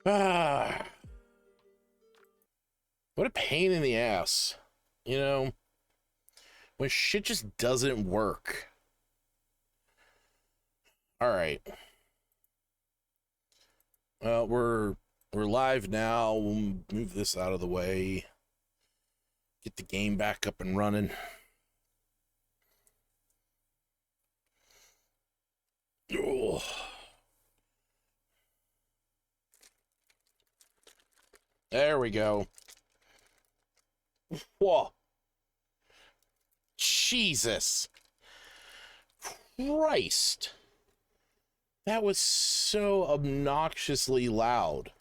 Ah, what a pain in the ass. You know, when shit just doesn't work. All right. We're live now. We'll move this out of the way. Get the game back up and running. Oh. There we go. Whoa. Jesus Christ. That was so obnoxiously loud.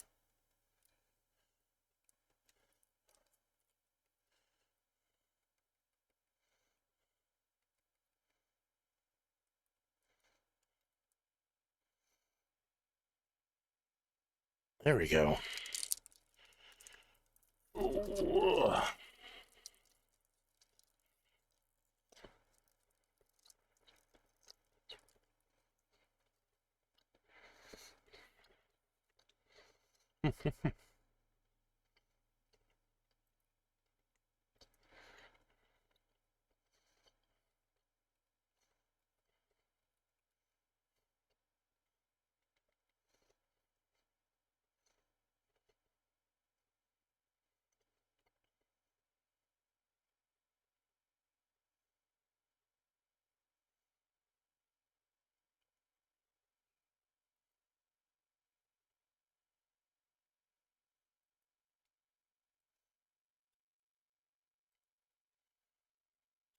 There we go. Ugh.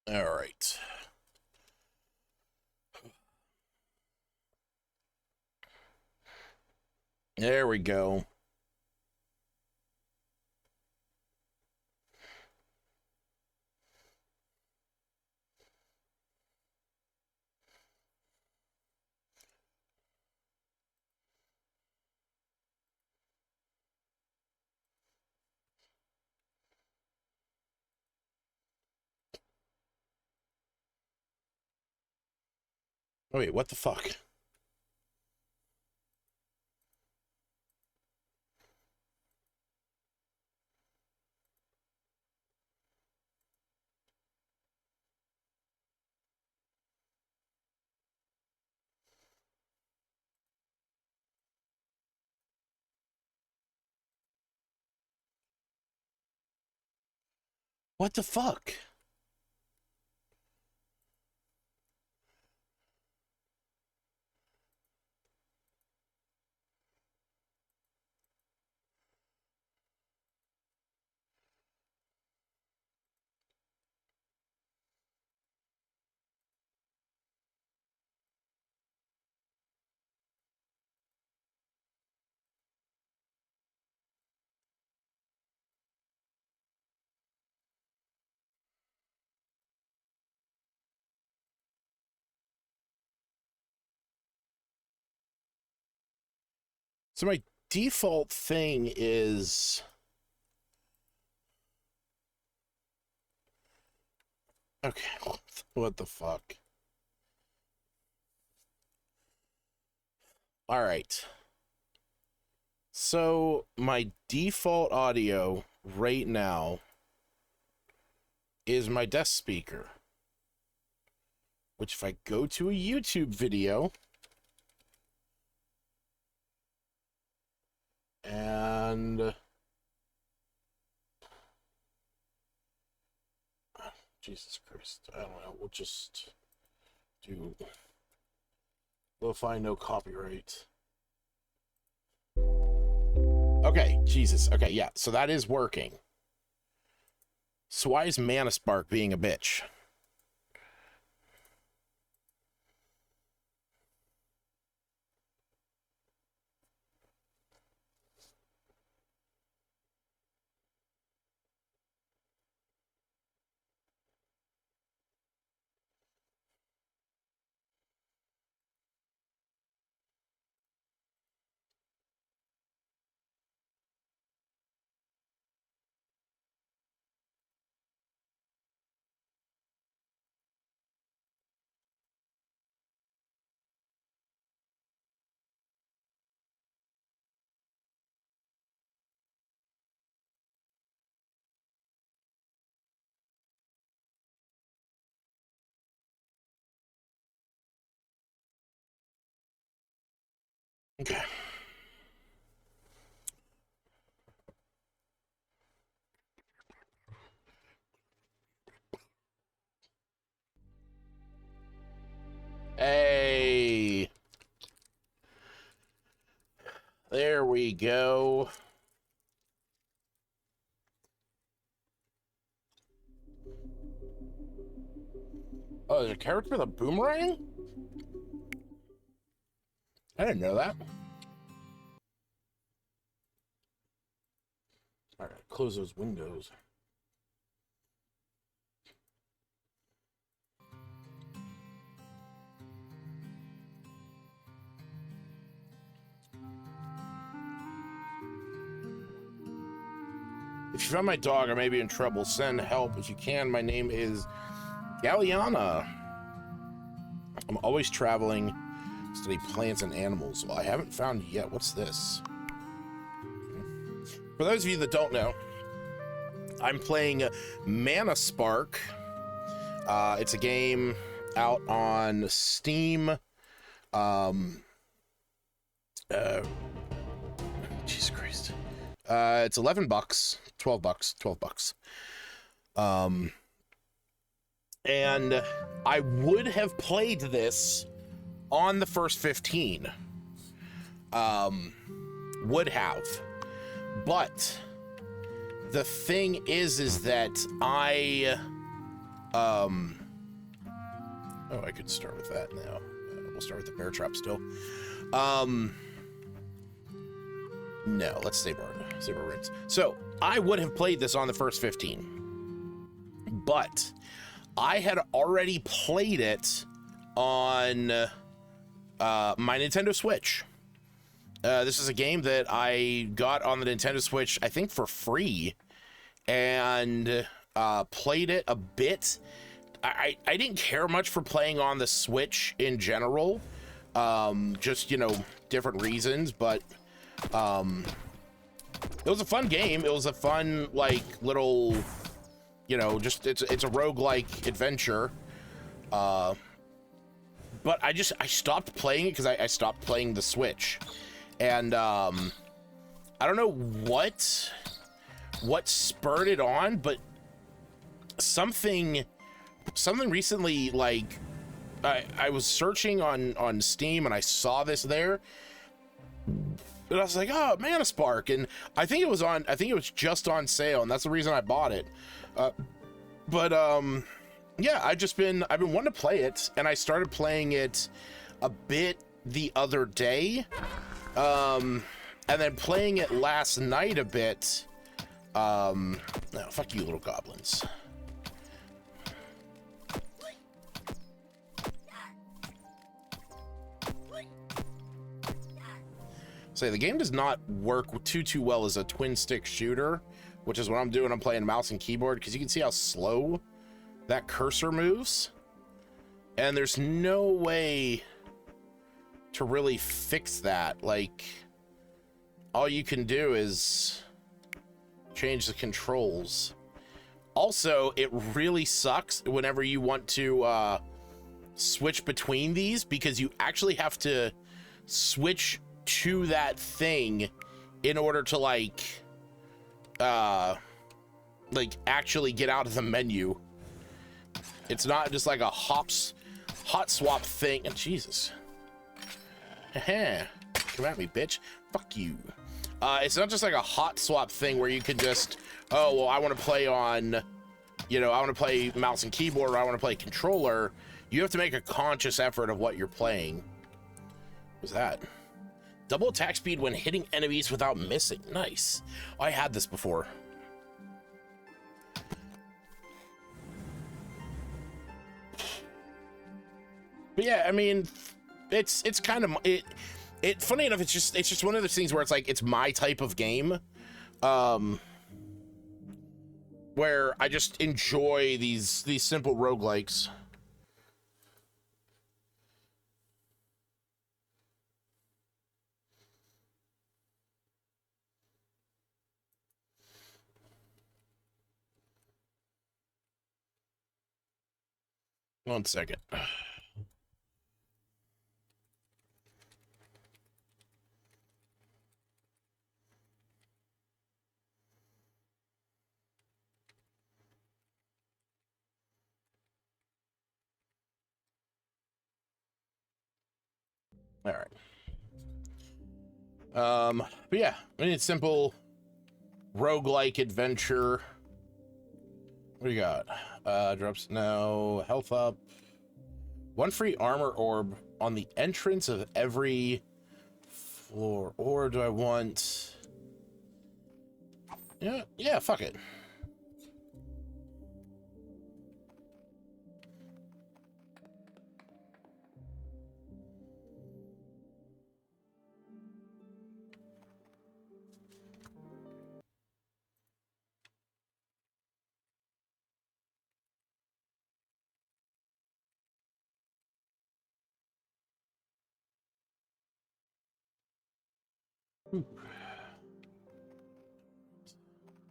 All right. There we go. Oh, wait, what the fuck? What the fuck? So my default thing is... Okay, what the fuck? All right. So my default audio right now is my desk speaker, which if I go to a YouTube video and Jesus Christ, I don't know, we'll just do lo-fi no copyright. Okay, Jesus. Okay, yeah, so that is working. So why is Manaspark being a bitch? Okay. Hey. There we go. Oh, there's a character with a boomerang? I didn't know that. All right, close those windows. If you found my dog, I may be in trouble. Send help if you can. My name is Galliana. I'm always traveling, study plants and animals. Well, I haven't found yet. What's this? For those of you that don't know, I'm playing Mana Spark. It's a game out on Steam. Jesus Christ. It's $11, $12. And I would have played this on the first 15. Would have. But the thing is that oh, I could start with that now. We'll start with the bear trap still. No, let's save our rings. So I would have played this on the first 15, but I had already played it on my Nintendo Switch. This is a game that I got on the Nintendo Switch, I think for free, and played it a bit. I didn't care much for playing on the Switch in general, just, you know, different reasons, but it was a fun game. It was a fun, like, little, you know, just it's a roguelike adventure. But I stopped playing it because I stopped playing the Switch. And I don't know what spurred it on, but something recently, like, I was searching on Steam and I saw this there. And I was like, oh, Mana Spark, and I think it was just on sale, and that's the reason I bought it. Yeah, I've been wanting to play it, and I started playing it a bit the other day, and then playing it last night a bit. No, fuck you, little goblins. So the game does not work too well as a twin stick shooter, which is what I'm doing. I'm playing mouse and keyboard because you can see how slow that cursor moves, and there's no way to really fix that. Like, all you can do is change the controls. Also, it really sucks whenever you want to switch between these, because you actually have to switch to that thing in order to like actually get out of the menu. It's not just like a hot swap thing. And Jesus, come at me, bitch. Fuck you. It's not just like a hot swap thing where you can just, oh well, I want to play on, you know, I want to play mouse and keyboard, or I want to play controller. You have to make a conscious effort of what you're playing. What was that? Double attack speed when hitting enemies without missing. Nice. Oh, I had this before. But yeah, I mean, it's kind of it. Funny enough, it's just one of those things where it's like it's my type of game, where I just enjoy these simple roguelikes. One second. All right. But yeah, I mean, it's simple roguelike adventure. What do you got? Drops no health up. One free armor orb on the entrance of every floor. Or do I want... Yeah, fuck it.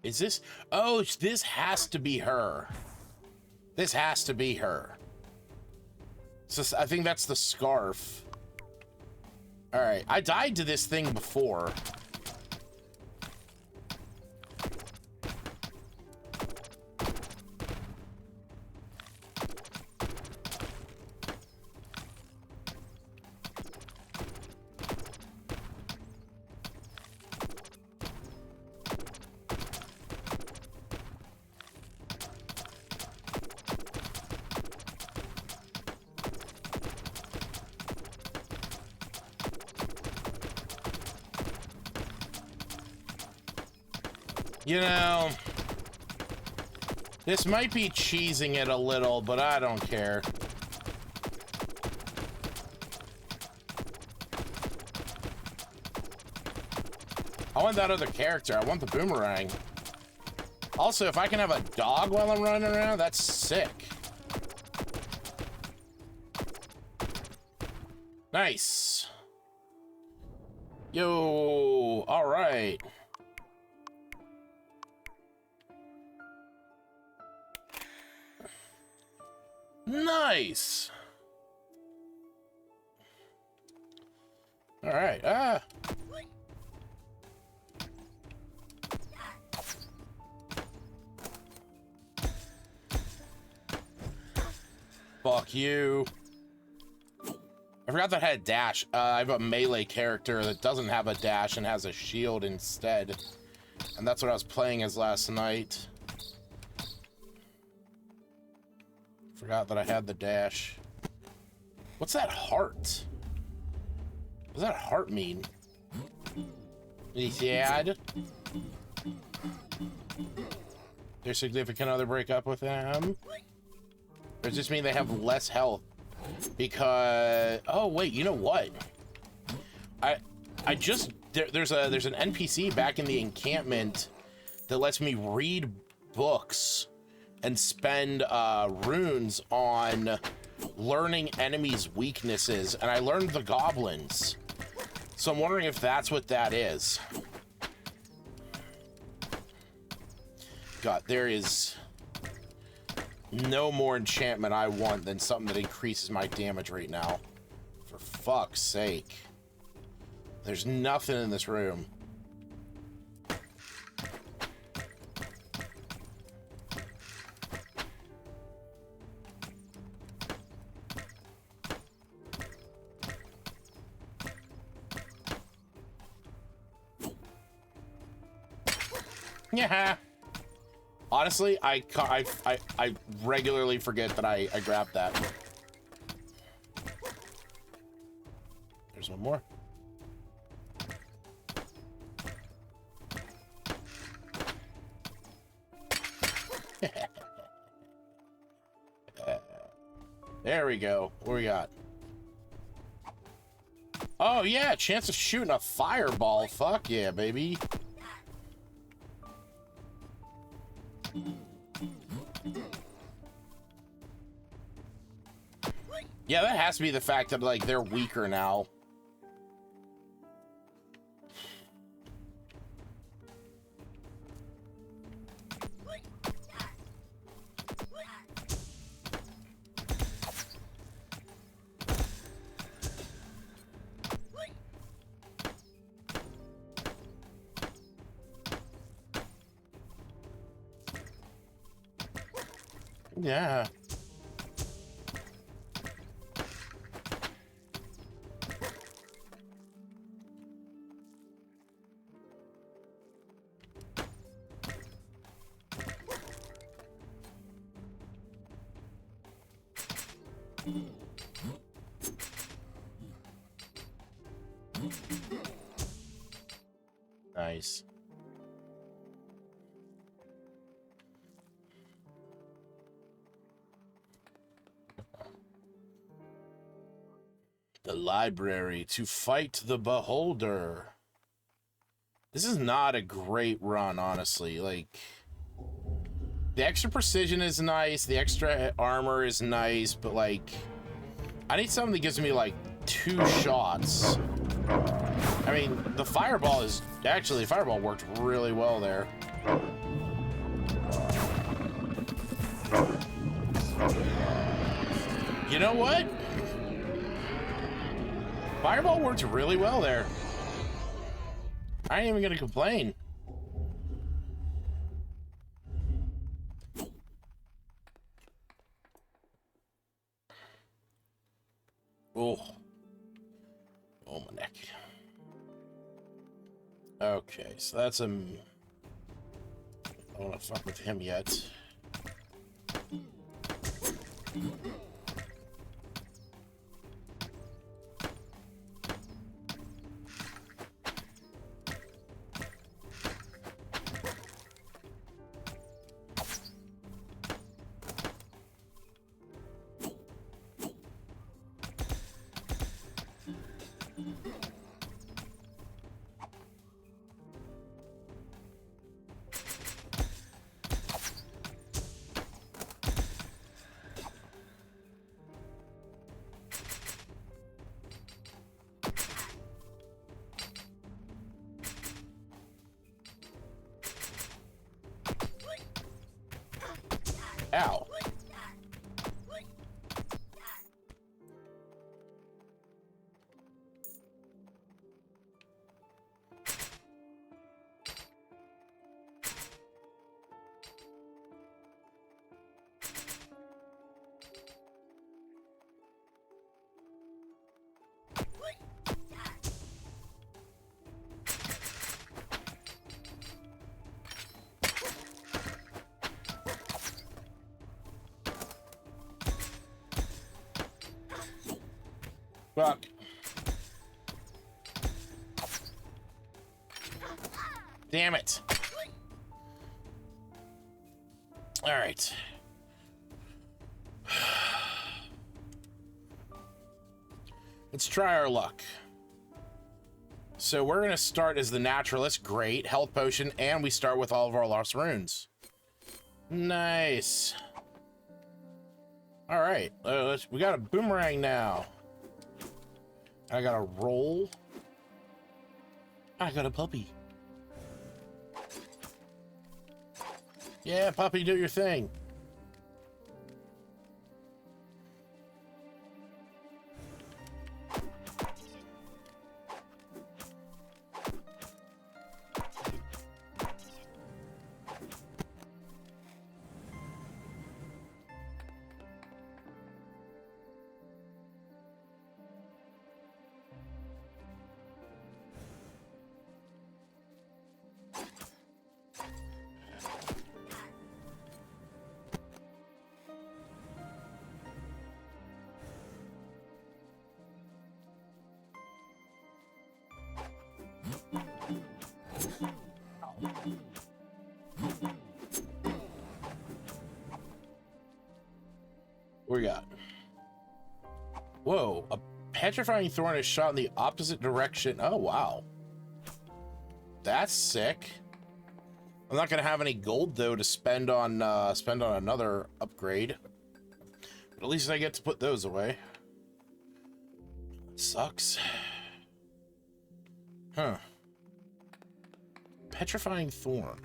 Is this... Oh, this has to be her. This has to be her. So I think that's the scarf. All right, I died to this thing before. You know, this might be cheesing it a little, but I don't care. I want that other character. I want the boomerang. Also, if I can have a dog while I'm running around, that's sick. Nice. Yo, all right. Nice. All right. Fuck you. I forgot that I had a dash. I have a melee character that doesn't have a dash and has a shield instead. And that's what I was playing as last night. Forgot that I had the dash. What's that heart? What does that heart mean? Sad. Their significant other break up with them? Or does this mean they have less health? Because... Oh, wait, you know what? I just... There's an NPC back in the encampment that lets me read books and spend runes on learning enemies' weaknesses, and I learned the goblins. So I'm wondering if that's what that is. God, there is no more enchantment I want than something that increases my damage right now. For fuck's sake. There's nothing in this room. Yeah. Honestly, I regularly forget that I grabbed that. There's one more. There we go. What we got? Oh yeah, chance of shooting a fireball. Fuck yeah, baby. Yeah, that has to be the fact that, like, they're weaker now. Yeah. Nice. The library to fight the beholder. This is not a great run, honestly. Like, the extra precision is nice, the extra armor is nice, but like, I need something that gives me like 2 shots. I mean, the fireball is actually, the fireball worked really well there. You know what? Fireball worked really well there. I ain't even gonna complain. Oh. Oh, my neck. Okay, so that's I don't want to fuck with him yet. Ow. Fuck. Damn it. All right. Let's try our luck. So we're going to start as the naturalist. Great. Health potion. And we start with all of our lost runes. Nice. All right. We got a boomerang now. I got a roll. I got a puppy. Yeah, puppy, do your thing. What we got? Whoa, a petrifying thorn is shot in the opposite direction. Oh, wow. That's sick. I'm not gonna have any gold though to spend on another upgrade. But at least I get to put those away. Sucks. Huh. Petrifying thorn.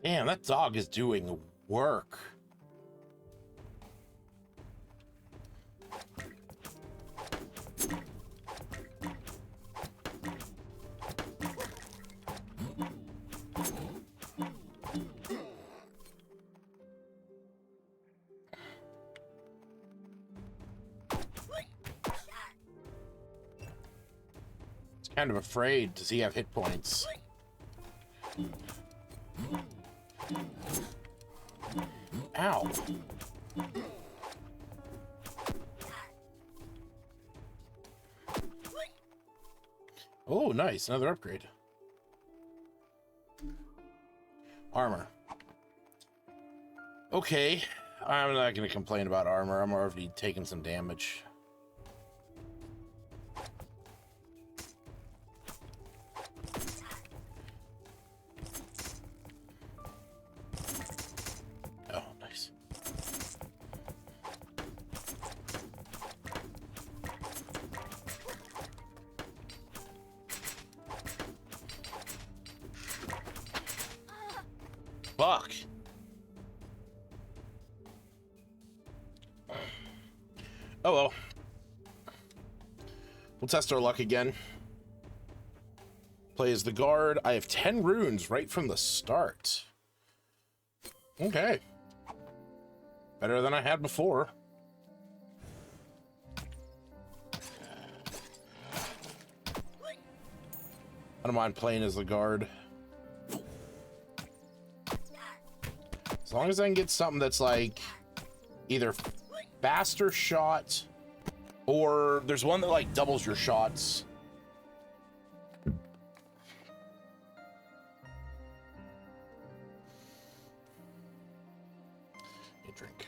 Damn, that dog is doing work. Kind of afraid. Does he have hit points? Ow. Oh, nice. Another upgrade. Armor. Okay. I'm not going to complain about armor. I'm already taking some damage. Oh, nice. Fuck. Oh well. We'll test our luck again. Play as the guard. I have 10 runes right from the start. Okay. Better than I had before. I don't mind playing as the guard. As long as I can get something that's like either faster shot or there's one that like doubles your shots. A drink.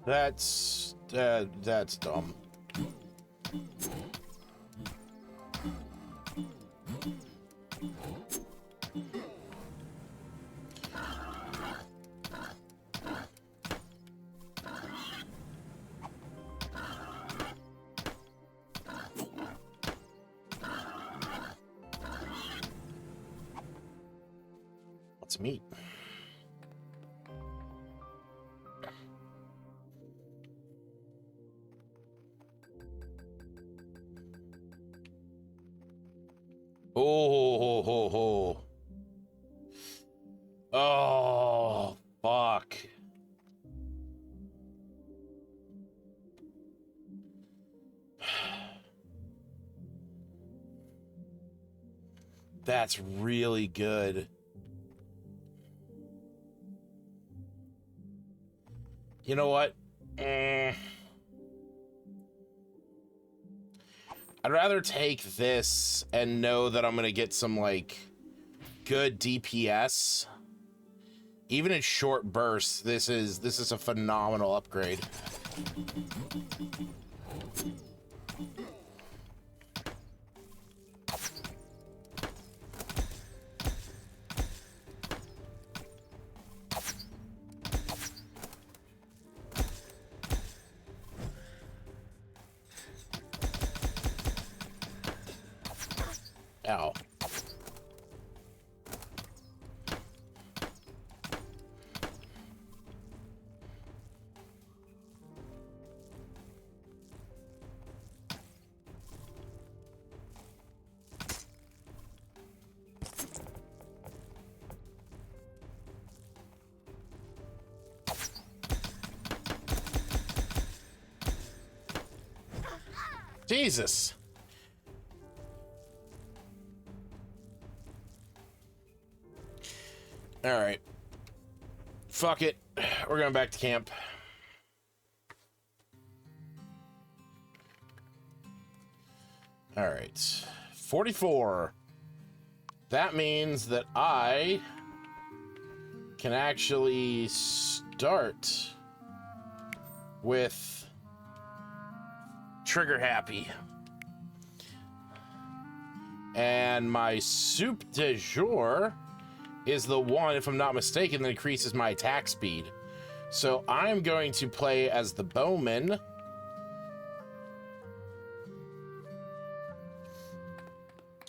That's dumb. Let's meet. Oh, ho, ho. Oh, fuck. That's really good. You know what? I'd rather take this and know that I'm gonna get some like good DPS. Even in short bursts, this is a phenomenal upgrade. Ow. Jesus. All right. Fuck it. We're going back to camp. All right. 44. That means that I can actually start with trigger happy. And my soup du jour is the one, if I'm not mistaken, that increases my attack speed. So I'm going to play as the bowman.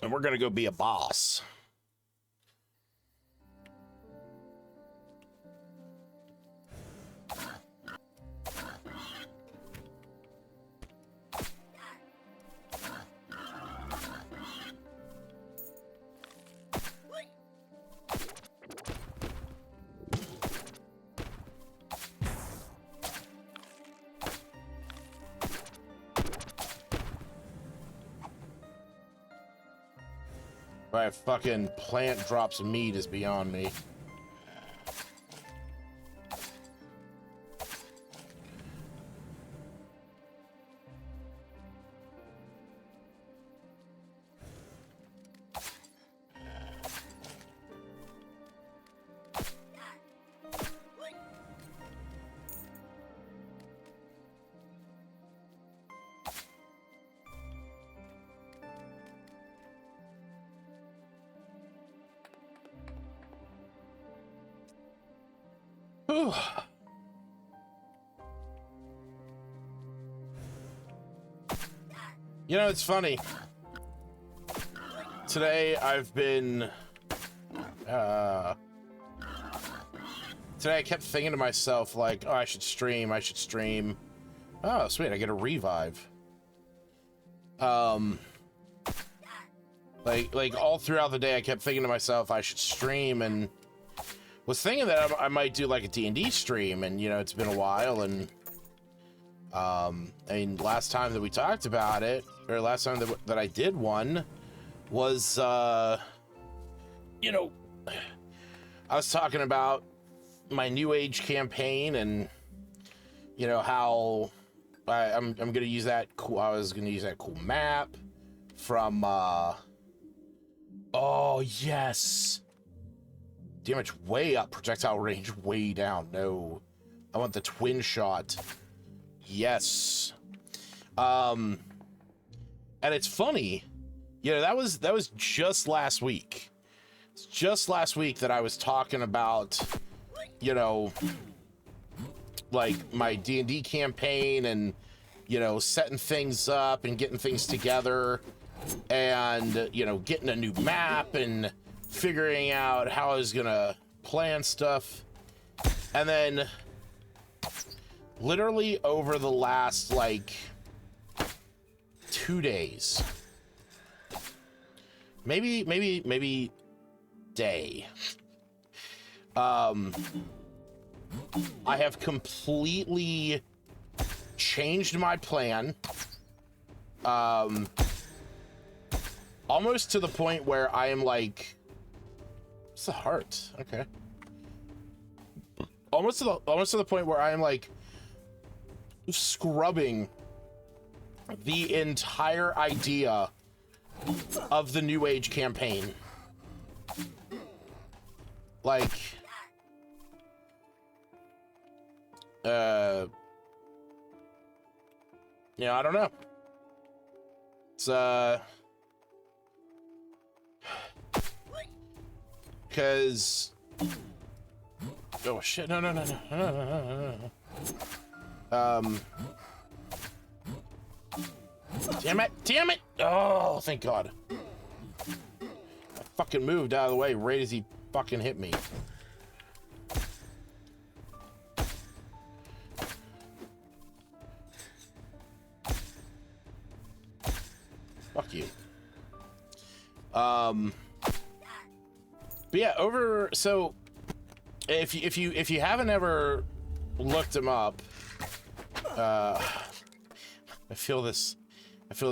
And we're going to go be a boss. Why a fucking plant drops meat is beyond me. Whew. You know, it's funny. Today I've been today I kept thinking to myself, like, oh, I should stream. Oh, sweet, I get a revive. Like all throughout the day I kept thinking to myself I should stream, and was thinking that I might do like a D&D stream, and you know, it's been a while, and I mean, last time that we talked about it, or last time that I did one was you know, I was talking about my New Age campaign, and you know how I'm gonna use that cool, I was gonna use that cool map from oh yes, damage way up, projectile range way down. No, I want the twin shot. Yes. And it's funny, you know, that was just last week. It's just last week that I was talking about, you know, like my D&D campaign, and you know, setting things up and getting things together, and you know, getting a new map and figuring out how I was gonna plan stuff. And then literally over the last like 2 days, maybe day, I have completely changed my plan, almost to the point where I am like, it's the heart. Okay. Almost to the point where I am like scrubbing the entire idea of the New Age campaign. Like, you know, I don't know. It's because, oh shit, no. Damn it. Oh, thank God. I fucking moved out of the way right as he fucking hit me. Fuck you. But yeah, so if you haven't ever looked him up, I feel this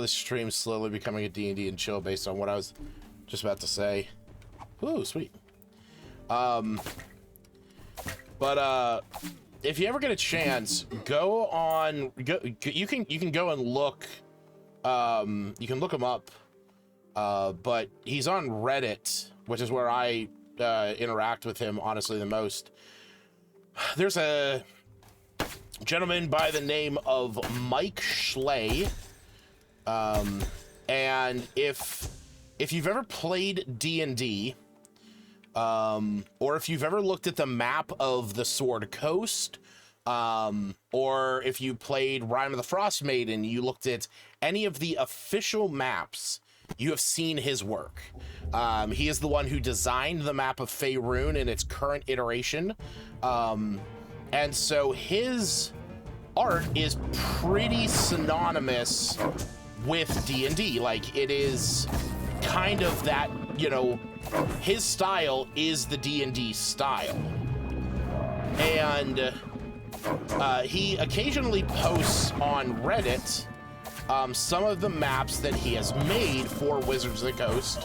stream slowly becoming a D&D&Chill based on what I was just about to say. Ooh, sweet. But if you ever get a chance, you can go and look You can look him up, but he's on Reddit, which is where I interact with him, honestly, the most. There's a gentleman by the name of Mike Schley, and if you've ever played D&D, or if you've ever looked at the map of the Sword Coast, or if you played Rime of the Frost Maiden, you looked at any of the official maps, you have seen his work. He is the one who designed the map of Faerun in its current iteration. And so his art is pretty synonymous with D&D. Like, it is kind of that, you know, his style is the D&D style. And he occasionally posts on Reddit some of the maps that he has made for Wizards of the Coast.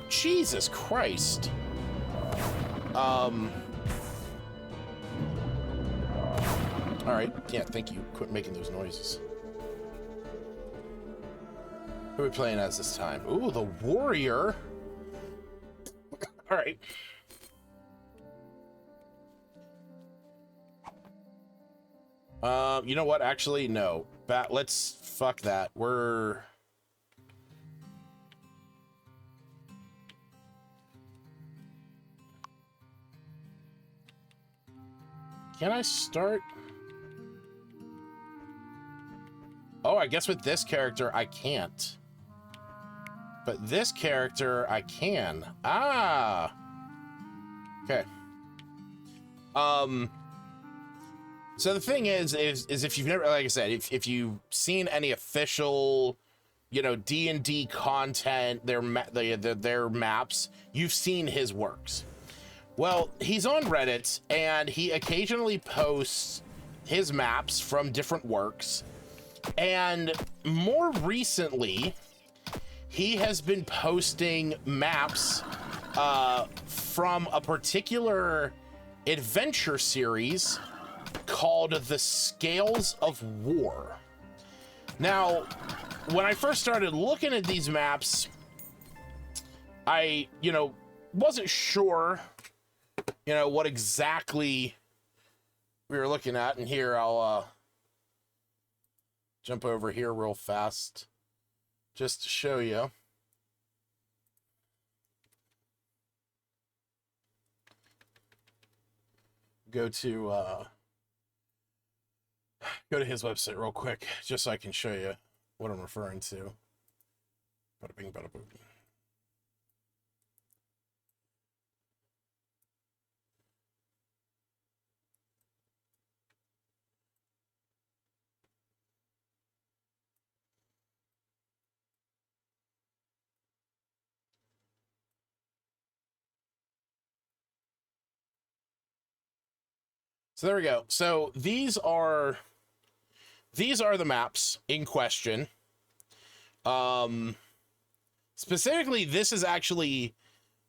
Jesus Christ. All right. Yeah, thank you. Quit making those noises. Who are we playing as this time? Ooh, the warrior. All right. You know what? Actually, no. Let's fuck that. Can I start? Oh, I guess with this character, I can't. But this character, I can. Ah! Okay. So the thing is if you've never, like I said, if you've seen any official, you know, D&D content, their maps, you've seen his works. Well, he's on Reddit, and he occasionally posts his maps from different works. And more recently, he has been posting maps from a particular adventure series called The Scales of War. Now, when I first started looking at these maps, I, you know, wasn't sure, you know, what exactly we were looking at. And here, I'll jump over here real fast just to show you. Go to his website real quick, just so I can show you what I'm referring to. Bada bing, bada boom. So there we go. So these are the maps in question. Specifically, this is actually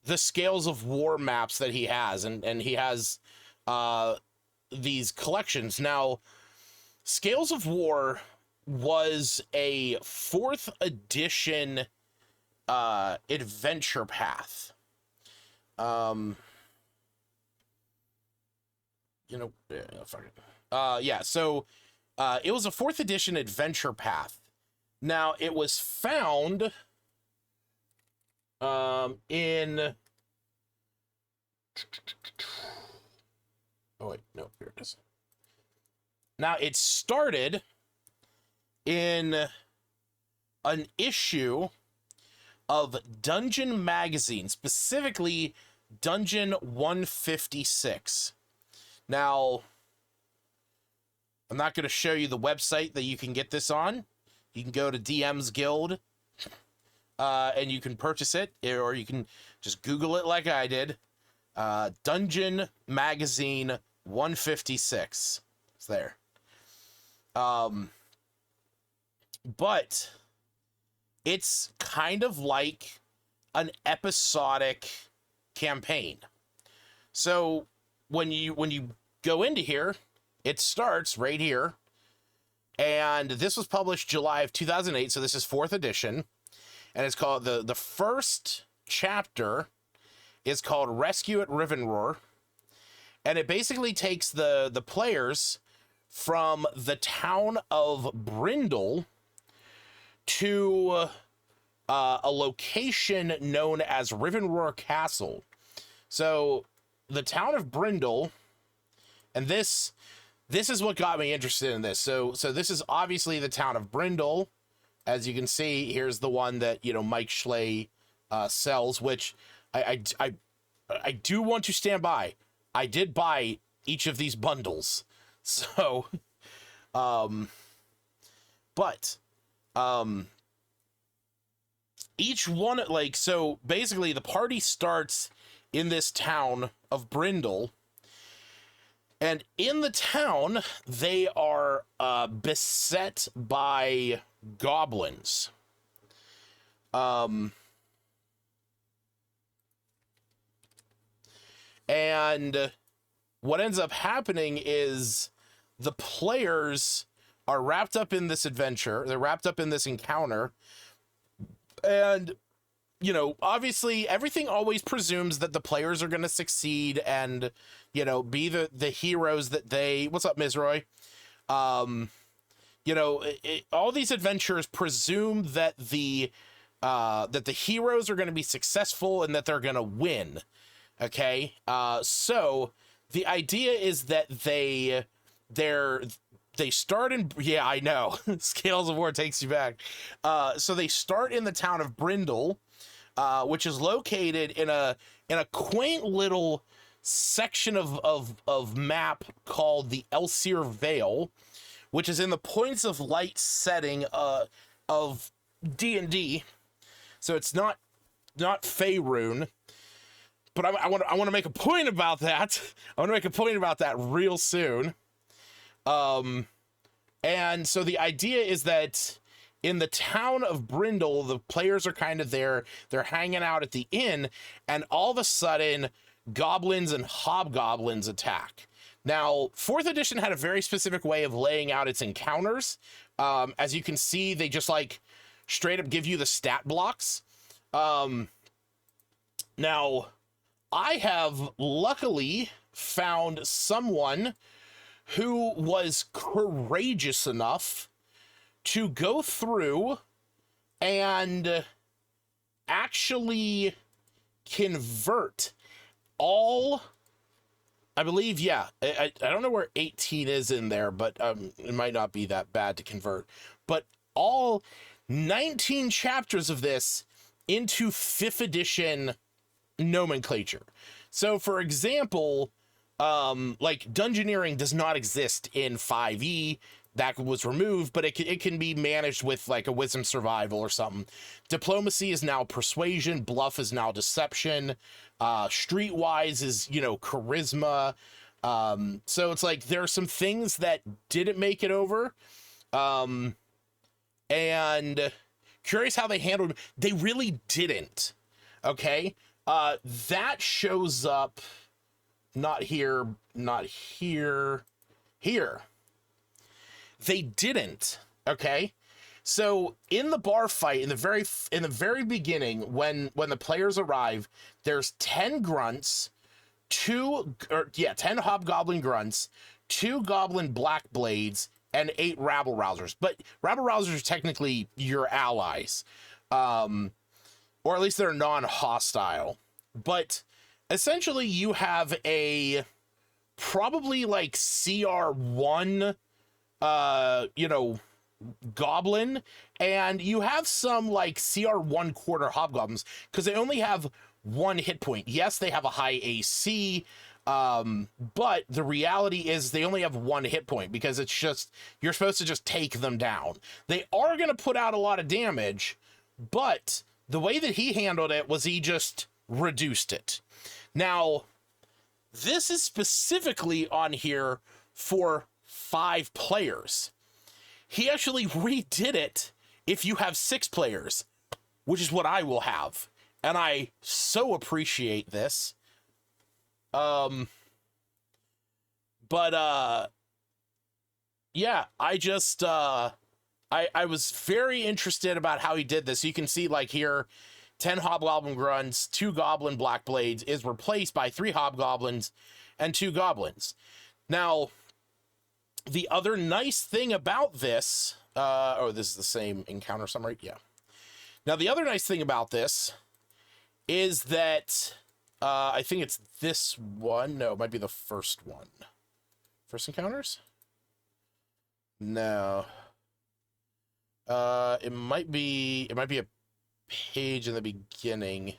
the Scales of War maps that he has, and he has these collections. Now, Scales of War was a 4th edition adventure path. You know, fuck it. Yeah, so it was a 4th edition adventure path. Now, it was found in... Oh, wait, no, here it is. Now, it started in an issue of Dungeon Magazine, specifically Dungeon 156. Now, I'm not going to show you the website that you can get this on. You can go to DM's Guild, and you can purchase it, or you can just Google it like I did. Dungeon Magazine 156. It's there. But it's kind of like an episodic campaign. So when you go into here, it starts right here. And this was published July of 2008, so this is 4th edition. And it's called, the first chapter is called Rescue at Rivenroar. And it basically takes the players from the town of Brindle to a location known as Rivenroar Castle. So the town of Brindle, and this is what got me interested in this. So this is obviously the town of Brindle. As you can see, here's the one that, you know, Mike Schley sells, which I do want to stand by. I did buy each of these bundles. So, each one, like, so basically the party starts in this town of Brindle, and in the town they are beset by goblins. And what ends up happening is the players are wrapped up in this adventure. They're wrapped up in this encounter. And, you know, obviously everything always presumes that the players are going to succeed and, you know, be the heroes that they... What's up, Mizroy? You know, all these adventures presume that the heroes are going to be successful and that they're going to win. Okay, so the idea is that they start in, yeah, I know, Scales of War takes you back. So they start in the town of Brindle, which is located in a quaint little section of map called the Elsir Vale, which is in the points of light setting of D&D. So it's not Faerun. But I want to make a point about that. I want to make a point about that real soon. And so the idea is that in the town of Brindle, the players are kind of there. They're hanging out at the inn, and all of a sudden, goblins and hobgoblins attack. Now, 4th edition had a very specific way of laying out its encounters. As you can see, they just like straight up give you the stat blocks. Now, I have luckily found someone who was courageous enough to go through and actually convert all, I believe, yeah, I don't know where 18 is in there, but it might not be that bad to convert, but all 19 chapters of this into 5th edition nomenclature. So for example, like dungeoneering does not exist in 5e. That was removed, but it can be managed with like a wisdom survival or something. Diplomacy is now persuasion, bluff is now deception, streetwise is, you know, charisma. So it's like there are some things that didn't make it over, and curious how they handled it. They really didn't. Okay, that shows up not here, not here, here. They didn't. Okay, so in the bar fight, in the very beginning, when the players arrive, there's 10 grunts, 10 hobgoblin grunts, 2 goblin black blades, and 8 rabble rousers. But rabble rousers are technically your allies, or at least they're non-hostile. But essentially, you have a probably like CR1, you know, goblin, and you have some like CR1 quarter hobgoblins because they only have 1 hit point. Yes, they have a high AC, but the reality is they only have 1 hit point because it's just, you're supposed to just take them down. They are going to put out a lot of damage, but the way that he handled it was he just reduced it. Now, this is specifically on here for 5 players. He actually redid it if you have 6 players, which is what I will have. And I so appreciate this. But yeah, I just I was very interested about how he did this. You can see like here 10 hobgoblin grunts, 2 goblin black blades is replaced by 3 hobgoblins and 2 goblins. Now, the other nice thing about this, oh, this is the same encounter summary. Yeah. Now, the other nice thing about this is that I think it's this one. No, it might be the first one. First encounters? No. It might be a page in the beginning.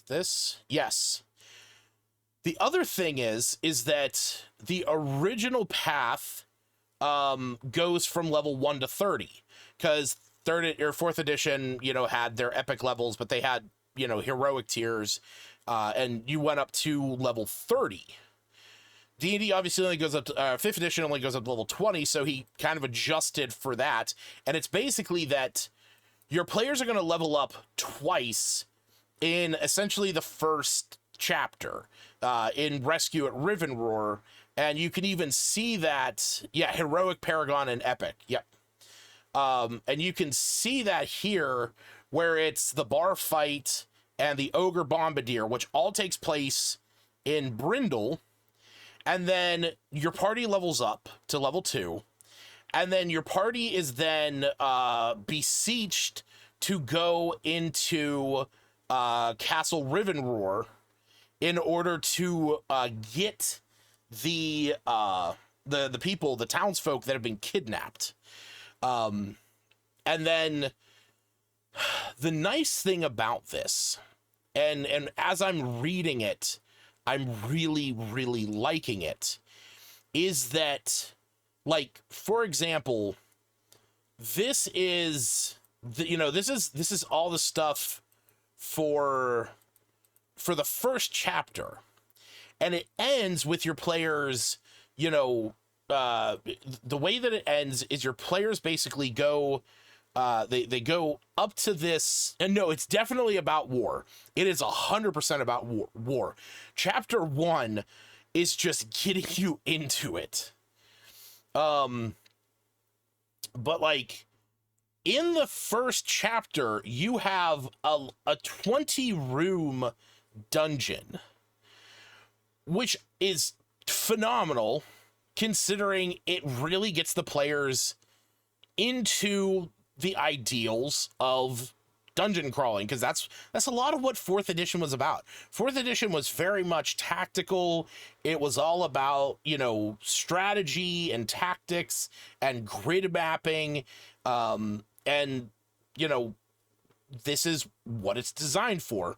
This? Yes. The other thing is that the original path goes from level 1 to 30, because 3rd or 4th edition, you know, had their epic levels, but they had, you know, heroic tiers, and you went up to level 30. D&D obviously only goes up to 5th edition only goes up to level 20, so he kind of adjusted for that. And it's basically that your players are going to level up twice in essentially the first chapter, in Rescue at Rivenroar, and you can even see that, yeah, heroic, paragon, and epic. Yep. And you can see that here where it's the bar fight and the ogre bombardier, which all takes place in Brindle. And then your party levels up to level 2. And then your party is then beseeched to go into Castle Rivenroar in order to get the people, the townsfolk that have been kidnapped. And then the nice thing about this, and as I'm reading it, I'm really, really liking it, is that, like, for example, this is this is all the stuff for the first chapter, and it ends with your players, you know, the way that it ends is your players basically go, they go up to this, and no, it's definitely about war. It is 100% about war. Chapter 1 is just getting you into it. But like in the first chapter, you have a 20 room dungeon, which is phenomenal considering it really gets the players into the ideals of dungeon crawling, because that's a lot of what 4th edition was about. 4th edition was very much tactical. It was all about, you know, strategy and tactics and grid mapping, and you know, this is what it's designed for.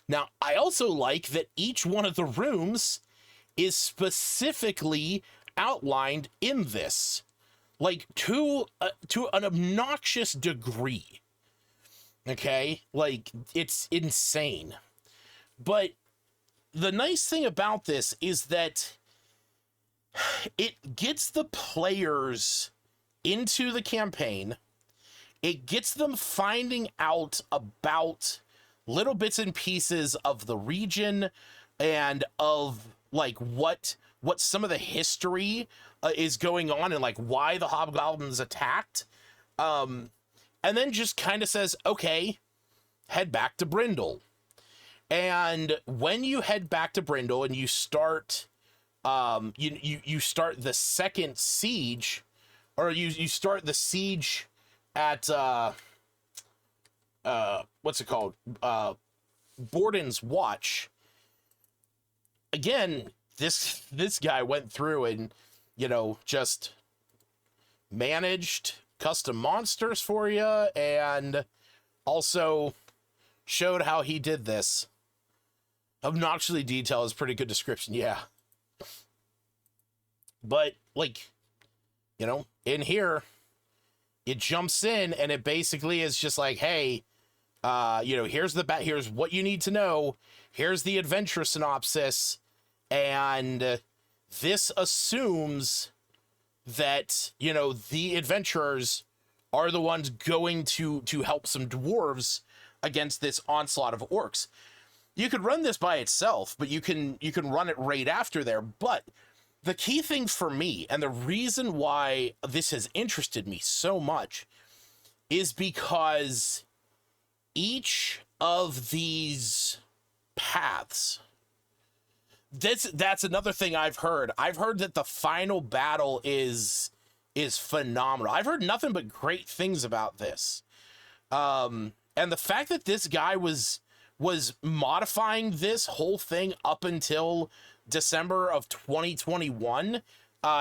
Now, I also like that each one of the rooms is specifically outlined in this, like to an obnoxious degree. Okay, like it's insane. But the nice thing about this is that it gets the players into the campaign. It gets them finding out about little bits and pieces of the region and of like what some of the history is going on, and like why the hobgoblins attacked. And then just kind of says, okay, head back to Brindle. And when you head back to Brindle and you start, you start the second siege, or you start the siege at, what's it called? Borden's Watch. Again, this guy went through and, you know, just managed custom monsters for you, and also showed how he did this. Obnoxiously detailed is pretty good description, yeah. But, like, you know, in here, it jumps in, and it basically is just like, hey, you know, here's what you need to know. Here's the adventure synopsis, and this assumes that, you know, the adventurers are the ones going to help some dwarves against this onslaught of orcs. You could run this by itself, but you can run it right after there. But The key thing for me, and the reason why this has interested me so much, is because each of these paths, that's another thing I've heard. I've heard that the final battle is phenomenal. I've heard nothing but great things about this. And the fact that this guy was modifying this whole thing up until December of 2021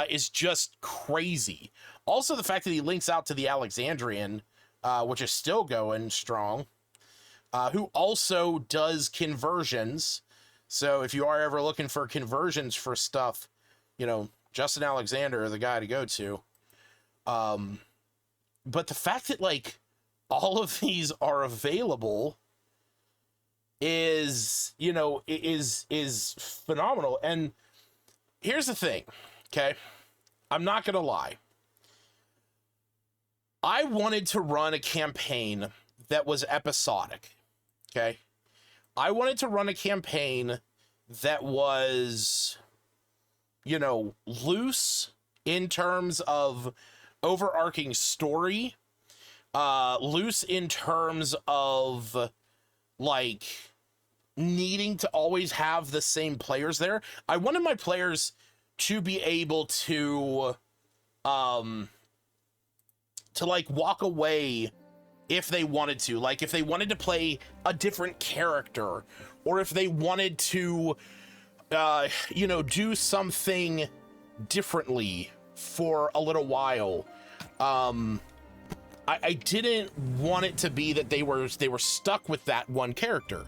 is just crazy. Also, the fact that he links out to the Alexandrian, which is still going strong, who also does conversions. So if you are ever looking for conversions for stuff, you know, Justin Alexander is the guy to go to. But the fact that, like, all of these are available is, you know, is phenomenal. And here's the thing, okay? I'm not gonna lie. I wanted to run a campaign that was episodic, okay? I wanted to run a campaign that was, you know, loose in terms of overarching story, loose in terms of, like, needing to always have the same players there. I wanted my players to be able to like walk away if they wanted to, like if they wanted to play a different character, or if they wanted to you know, do something differently for a little while. I didn't want it to be that they were stuck with that one character,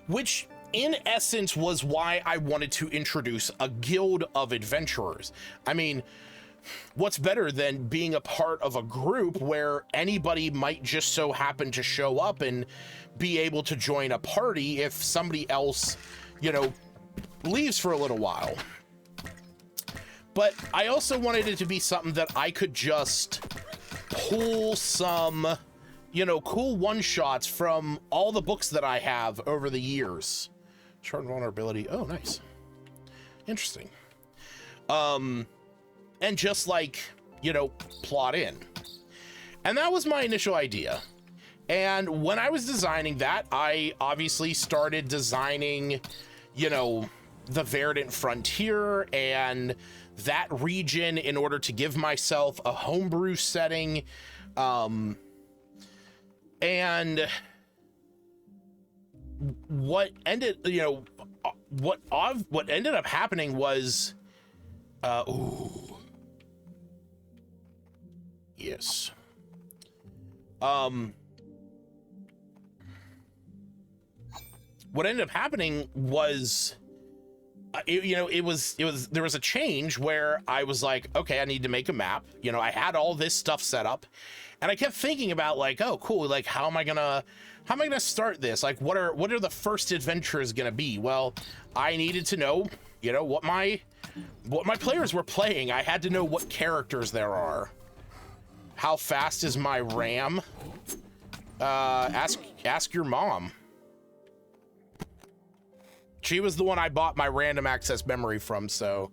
which in essence was why I wanted to introduce a guild of adventurers. I mean, what's better than being a part of a group where anybody might just so happen to show up and be able to join a party if somebody else, you know, leaves for a little while. But I also wanted it to be something that I could just pull some, you know, cool one-shots from all the books that I have over the years. Short vulnerability. Oh, nice. Interesting. And just, like, you know, plot in. And that was my initial idea. And when I was designing that, I obviously started designing, you know, the Verdant Frontier and that region in order to give myself a homebrew setting. And what ended, you know, what ended up happening was, ooh, yes. What ended up happening was, you know, there was a change where I was like, okay, I need to make a map. You know, I had all this stuff set up, and I kept thinking about, like, oh, cool, like, how am I gonna start this? Like, what are the first adventures gonna be? Well, I needed to know, you know, what my players were playing. I had to know what characters there are. How fast is my RAM? Ask your mom. She was the one I bought my random access memory from, so.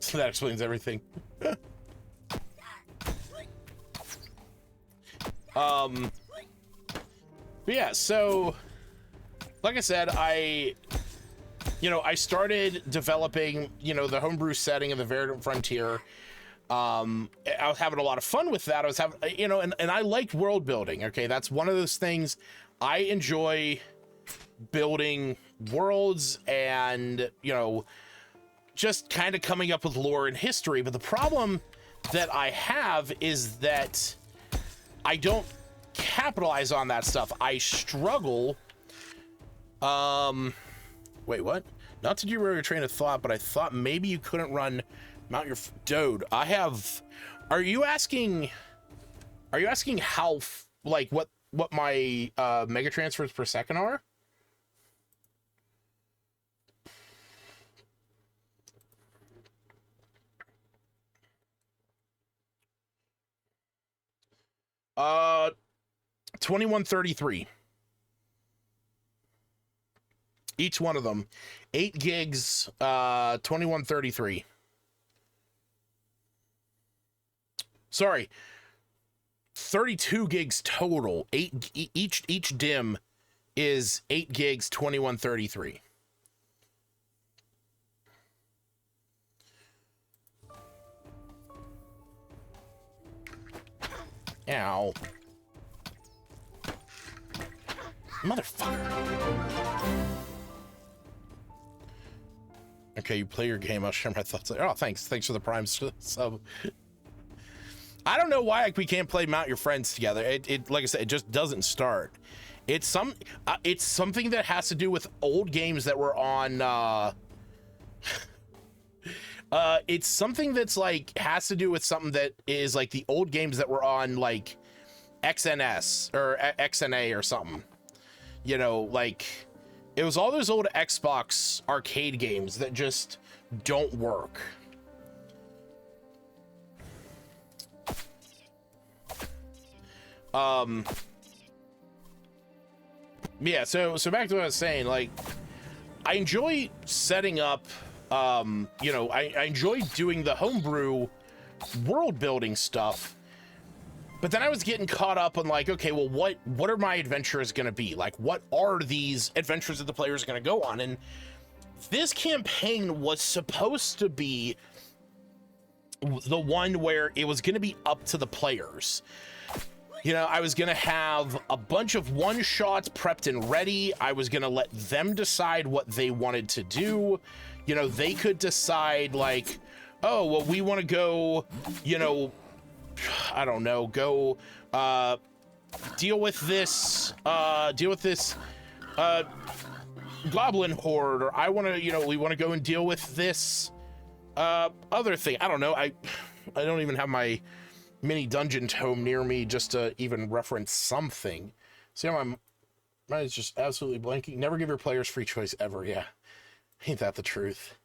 So that explains everything. But yeah, so like I said, I started developing, you know, the homebrew setting of the Verdant Frontier. I was having a lot of fun with that. I was having, you know, and I liked world building. Okay, that's one of those things I enjoy, building worlds and, you know, just kind of coming up with lore and history. But the problem that I have is that I don't capitalize on that stuff. I struggle. Wait, what? Not to derail your train of thought, but I thought maybe you couldn't mount your dude. Are you asking how, like, what my mega transfers per second are? Uh, 2133. Each one of them. 8 gigs, 2133. Sorry. 32 gigs total. Each dim is 8 gigs, 2133. Ow. Motherfucker. Okay, you play your game. I'll share my thoughts. Oh, thanks. Thanks for the Prime sub. I don't know why we can't play Mount Your Friends together. It like I said, it just doesn't start. It's something that has to do with old games that were on. It's something that's like has to do with something that is like the old games that were on like XNS or XNA or something. You know, like it was all those old Xbox arcade games that just don't work. Yeah, so back to what I was saying, like I enjoy setting up you know, I enjoy doing the homebrew world building stuff, but then I was getting caught up on like, okay, well, what are my adventures gonna be? Like, what are these adventures that the players are gonna go on? And this campaign was supposed to be the one where it was gonna be up to the players. You know, I was gonna have a bunch of one-shots prepped and ready. I was gonna let them decide what they wanted to do. You know, they could decide like, oh, well, we want to go, you know, I don't know, go deal with this goblin horde, or I want to, you know, we want to go and deal with this other thing. I don't know. I don't even have my mini dungeon tome near me just to even reference something. See how my mind is just absolutely blanking. Never give your players free choice ever. Yeah. Ain't that the truth?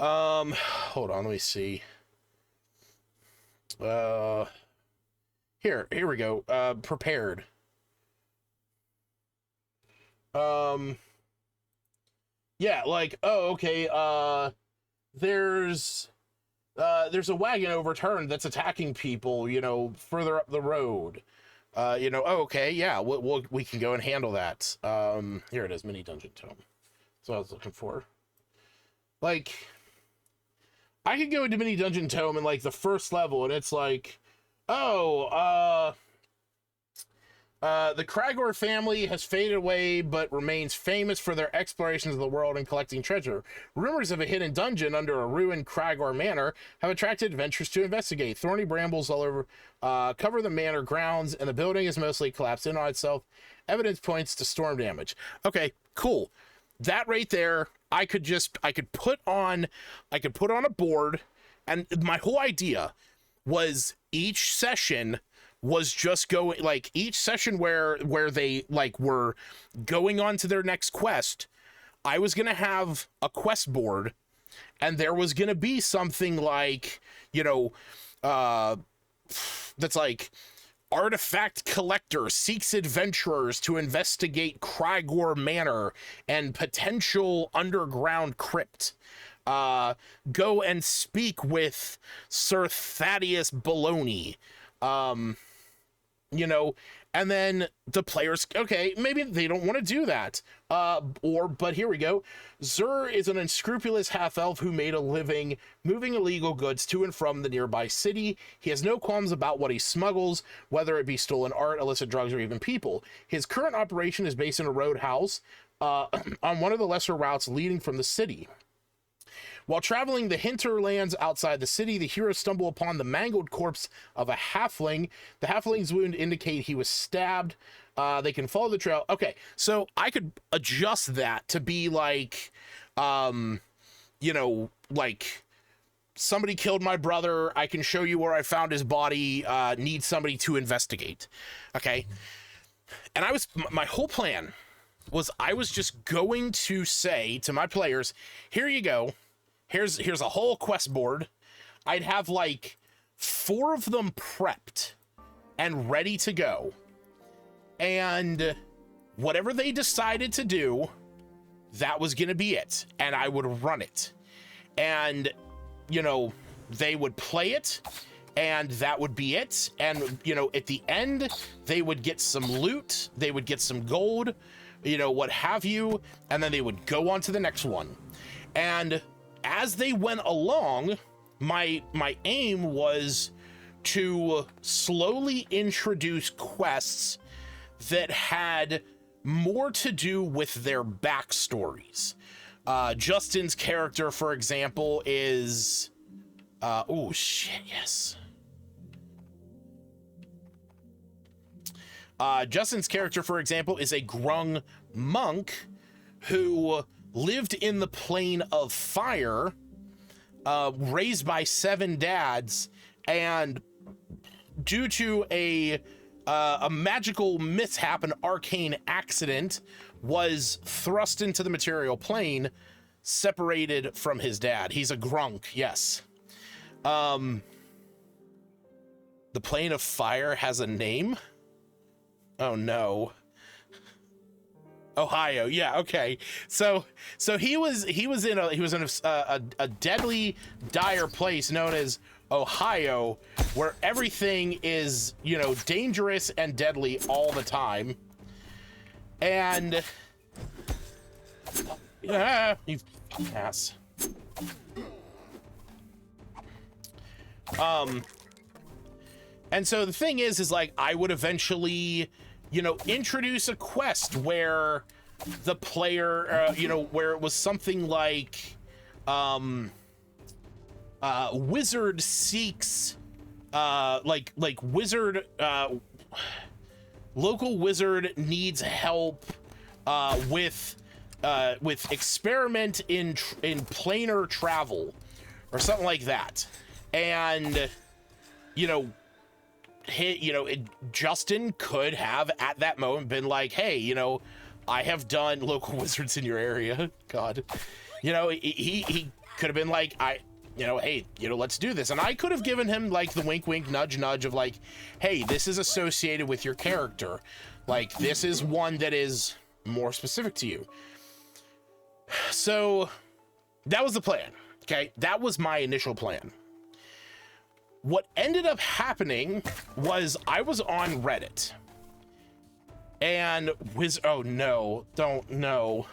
Hold on, let me see. Here we go. Prepared. Yeah, like, oh, okay, there's a wagon overturned that's attacking people, you know, further up the road. You know, oh, okay, yeah, we can go and handle that. Here it is, mini dungeon tome. That's what I was looking for. Like, I could go into mini dungeon tome in like the first level, and it's like, oh, the Kragor family has faded away, but remains famous for their explorations of the world and collecting treasure. Rumors of a hidden dungeon under a ruined Kragor manor have attracted adventurers to investigate. Thorny brambles all over cover the manor grounds, and the building is mostly collapsed in on itself. Evidence points to storm damage. Okay, cool. That right there, I could put on a board, and my whole idea was each session was just going, like, each session where they like were going on to their next quest, I was gonna have a quest board, and there was gonna be something like, you know, that's like, artifact collector seeks adventurers to investigate Kragor Manor and potential underground crypt. Go and speak with Sir Thaddeus Baloney. You know, and then the players, okay, maybe they don't want to do that. But here we go. Zur is an unscrupulous half-elf who made a living moving illegal goods to and from the nearby city. He has no qualms about what he smuggles, whether it be stolen art, illicit drugs, or even people. His current operation is based in a roadhouse on one of the lesser routes leading from the city. While traveling the hinterlands outside the city, the heroes stumble upon the mangled corpse of a halfling. The halfling's wound indicate he was stabbed. They can follow the trail. Okay, so I could adjust that to be like, you know, like, somebody killed my brother. I can show you where I found his body. Need somebody to investigate. Okay. And my whole plan was I was just going to say to my players, here you go. Here's a whole quest board. I'd have like 4 of them prepped, and ready to go. And whatever they decided to do, that was going to be it. And I would run it. And, you know, they would play it, and that would be it. And, you know, at the end, they would get some loot, they would get some gold, you know, what have you, and then they would go on to the next one. And as they went along, my aim was to slowly introduce quests that had more to do with their backstories. Justin's character, for example, is oh shit, yes. Justin's character, for example, is a Grung monk who lived in the plane of fire, raised by 7 dads, and due to a magical mishap, an arcane accident, was thrust into the material plane, separated from his dad. He's a Grunk, yes. The plane of fire has a name? Oh no. Ohio, yeah, okay. So he was in a deadly, dire place known as Ohio, where everything is, you know, dangerous and deadly all the time. And you ass. And so the thing is like, I would eventually, you know, introduce a quest where the player, you know, where it was something like, wizard seeks, like wizard, local wizard needs help, with experiment in planar travel, or something like that. And, you know, Justin could have at that moment been like, hey, you know, I have done local wizards in your area. God, you know, he could have been like, you know, hey, you know, let's do this. And I could have given him like the wink, wink, nudge, nudge of like, hey, this is associated with your character. Like, this is one that is more specific to you. So that was the plan. Okay. That was my initial plan. What ended up happening was I was on Reddit, and oh no, don't, no.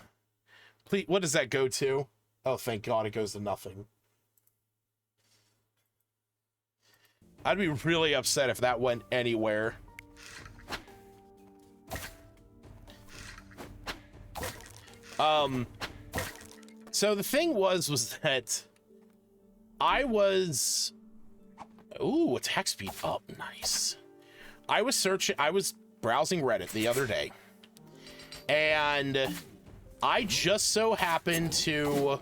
Please, what does that go to? Oh, thank God it goes to nothing. I'd be really upset if that went anywhere. So the thing was that I was, ooh, attack speed up, nice. I was browsing Reddit the other day, and I just so happened to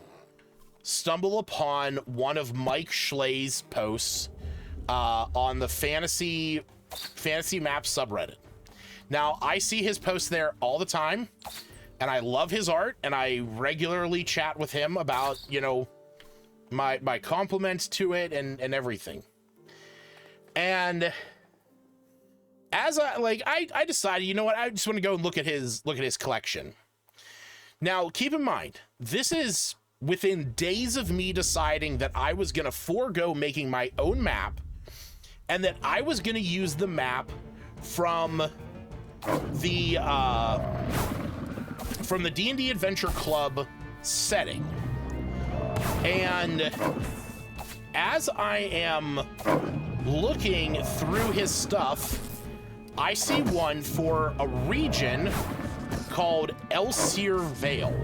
stumble upon one of Mike Schlay's posts on the fantasy map subreddit. Now, I see his posts there all the time, and I love his art, and I regularly chat with him about, you know, my compliments to it and everything. And as I decided, you know what, I just want to go and look at his collection. Now, keep in mind, this is within days of me deciding that I was going to forego making my own map, and that I was going to use the map from the D&D Adventure Club setting. And as I am looking through his stuff, I see one for a region called Elsir Vale.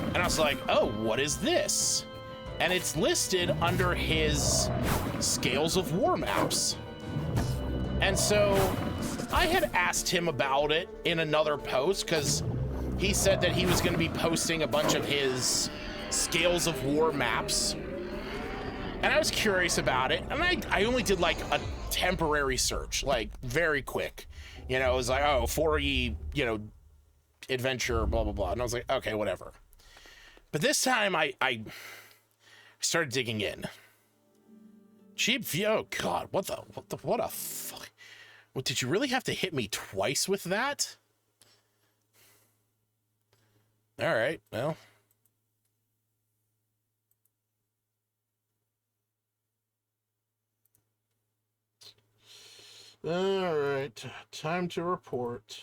And I was like, oh, what is this? And it's listed under his Scales of War maps. And so I had asked him about it in another post, because he said that he was going to be posting a bunch of his Scales of War maps. And I was curious about it, and I only did like a temporary search, like very quick. You know, it was like, oh, 4E, you know, adventure, blah, blah, blah. And I was like, okay, whatever. But this time I started digging in. Cheap view, oh God, what a fuck. Well, did you really have to hit me twice with that? All right, well. All right, time to report.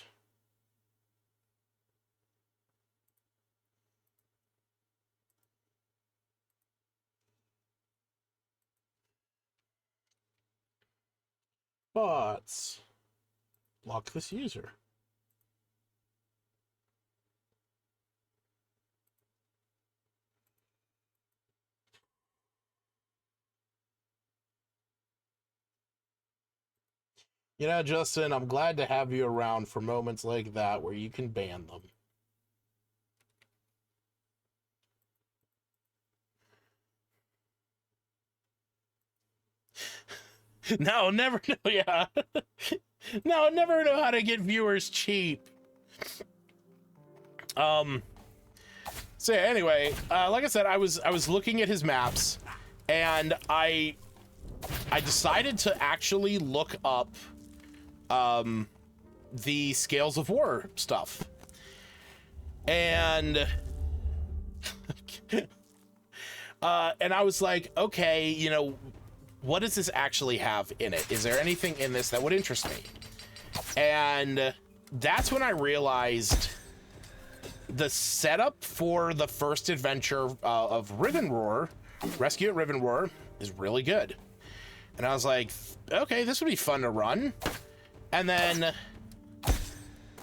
Bots. Block this user. You know, Justin, I'm glad to have you around for moments like that where you can ban them. No, never know. Yeah. No, never know how to get viewers cheap. So yeah, anyway, like I said, I was looking at his maps, and I decided to actually look up the Scales of War stuff. And and I was like, okay, you know, what does this actually have in it? Is there anything in this that would interest me? And that's when I realized the setup for the first adventure of Riven Roar, Rescue at Riven Roar, is really good. And I was like, okay, this would be fun to run. And then